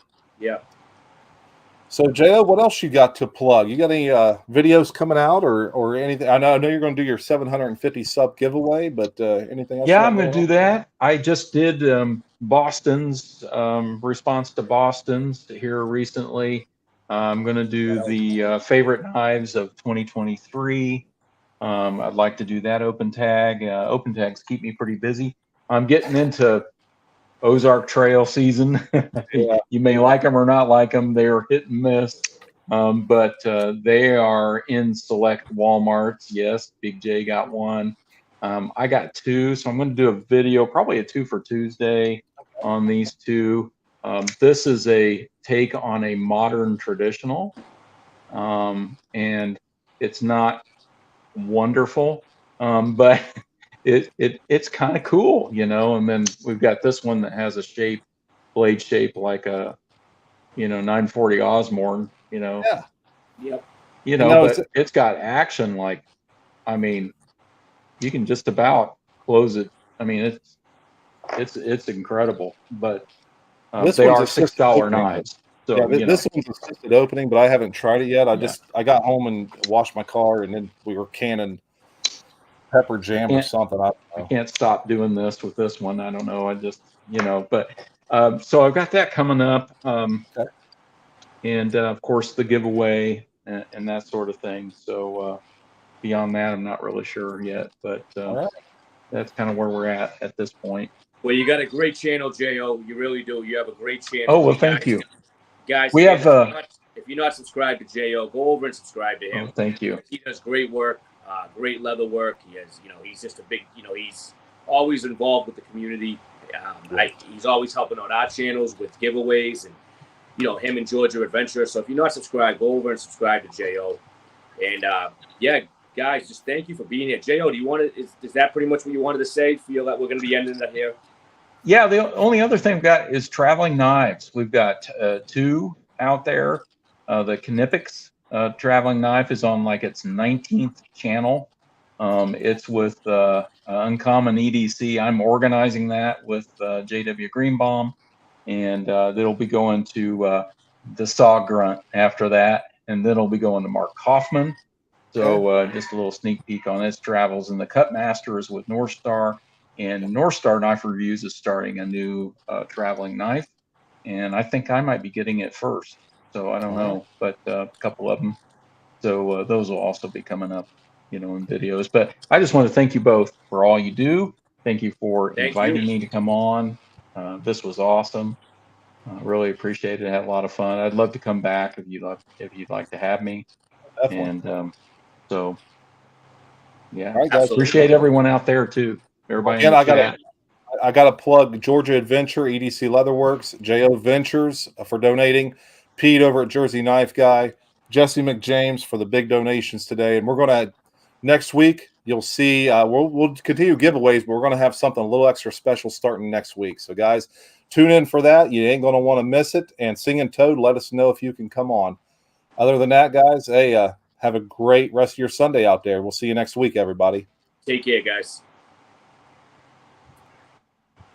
So, J.O., what else you got to plug? You got any videos coming out or anything? I know you're going to do your 750 sub giveaway, but anything else? Yeah, I'm going to do that. I just did Boston's response to Boston's here recently. I'm going to do the favorite knives of 2023. I'd like to do that open tag. Open tags keep me pretty busy. I'm getting into Ozark Trail season. You may like them or not like them. They're hit and miss, but they are in select Walmarts. Yes, Big J got one. I got 2, so I'm going to do a video, probably a 2 for Tuesday on these 2. This is a take on a modern traditional, and it's not wonderful, but it's kind of cool, And then we've got this one that has a blade shape like a 940 Osborne, Yeah. Yep. but it's got action. Like, I mean, you can just about close it. I mean, it's incredible, but This they one's are assisted $6 opening. knives. So, Yeah, this one's assisted opening, but I haven't tried it yet. I got home and washed my car, and then we were canning pepper jam or something. I can't stop doing this with this one. I don't know. I just, but so I've got that coming up. Okay. And of course the giveaway and that sort of thing. So beyond that, I'm not really sure yet, but that's kind of where we're at this point. Well, you got a great channel, J.O. You really do. You have a great channel. Oh, well, thank you. Guys, we have, if you're not subscribed to J.O., go over and subscribe to him. Oh, thank you. He does great work, great leather work. He has, he's just a big, he's always involved with the community. He's always helping out our channels with giveaways and, him and Georgia Adventure. So if you're not subscribed, go over and subscribe to J.O. And yeah, guys, just thank you for being here. J.O., do you want to, is that pretty much what you wanted to say? Feel that we're going to be ending it here? Yeah, the only other thing we've got is traveling knives. We've got 2 out there. The Knipex traveling knife is on like its 19th channel. It's with Uncommon EDC. I'm organizing that with J.W. Greenbaum, and it'll be going to the Saw Grunt after that, and then it'll be going to Mark Kaufman. So just a little sneak peek on its travels. And the Cutmaster is with North Star. And North Star Knife Reviews is starting a new traveling knife, and I think I might be getting it first. So I don't know, but a couple of them. So those will also be coming up, in videos. But I just want to thank you both for all you do. Thank you for inviting me to come on. This was awesome. Really appreciate it. I had a lot of fun. I'd love to come back if you'd like to have me. Definitely. And so, yeah, all right, guys. Appreciate everyone out there too. Everybody. Again, I got to plug Georgia Adventure, EDC Leatherworks, J.O.Ventures for donating, Pete over at Jersey Knife Guy, Jesse McJames for the big donations today. And we're going to, next week, you'll see, we'll continue giveaways, but we're going to have something a little extra special starting next week. So, guys, tune in for that. You ain't going to want to miss it. And Singing Toad, let us know if you can come on. Other than that, guys, hey, have a great rest of your Sunday out there. We'll see you next week, everybody. Take care, guys.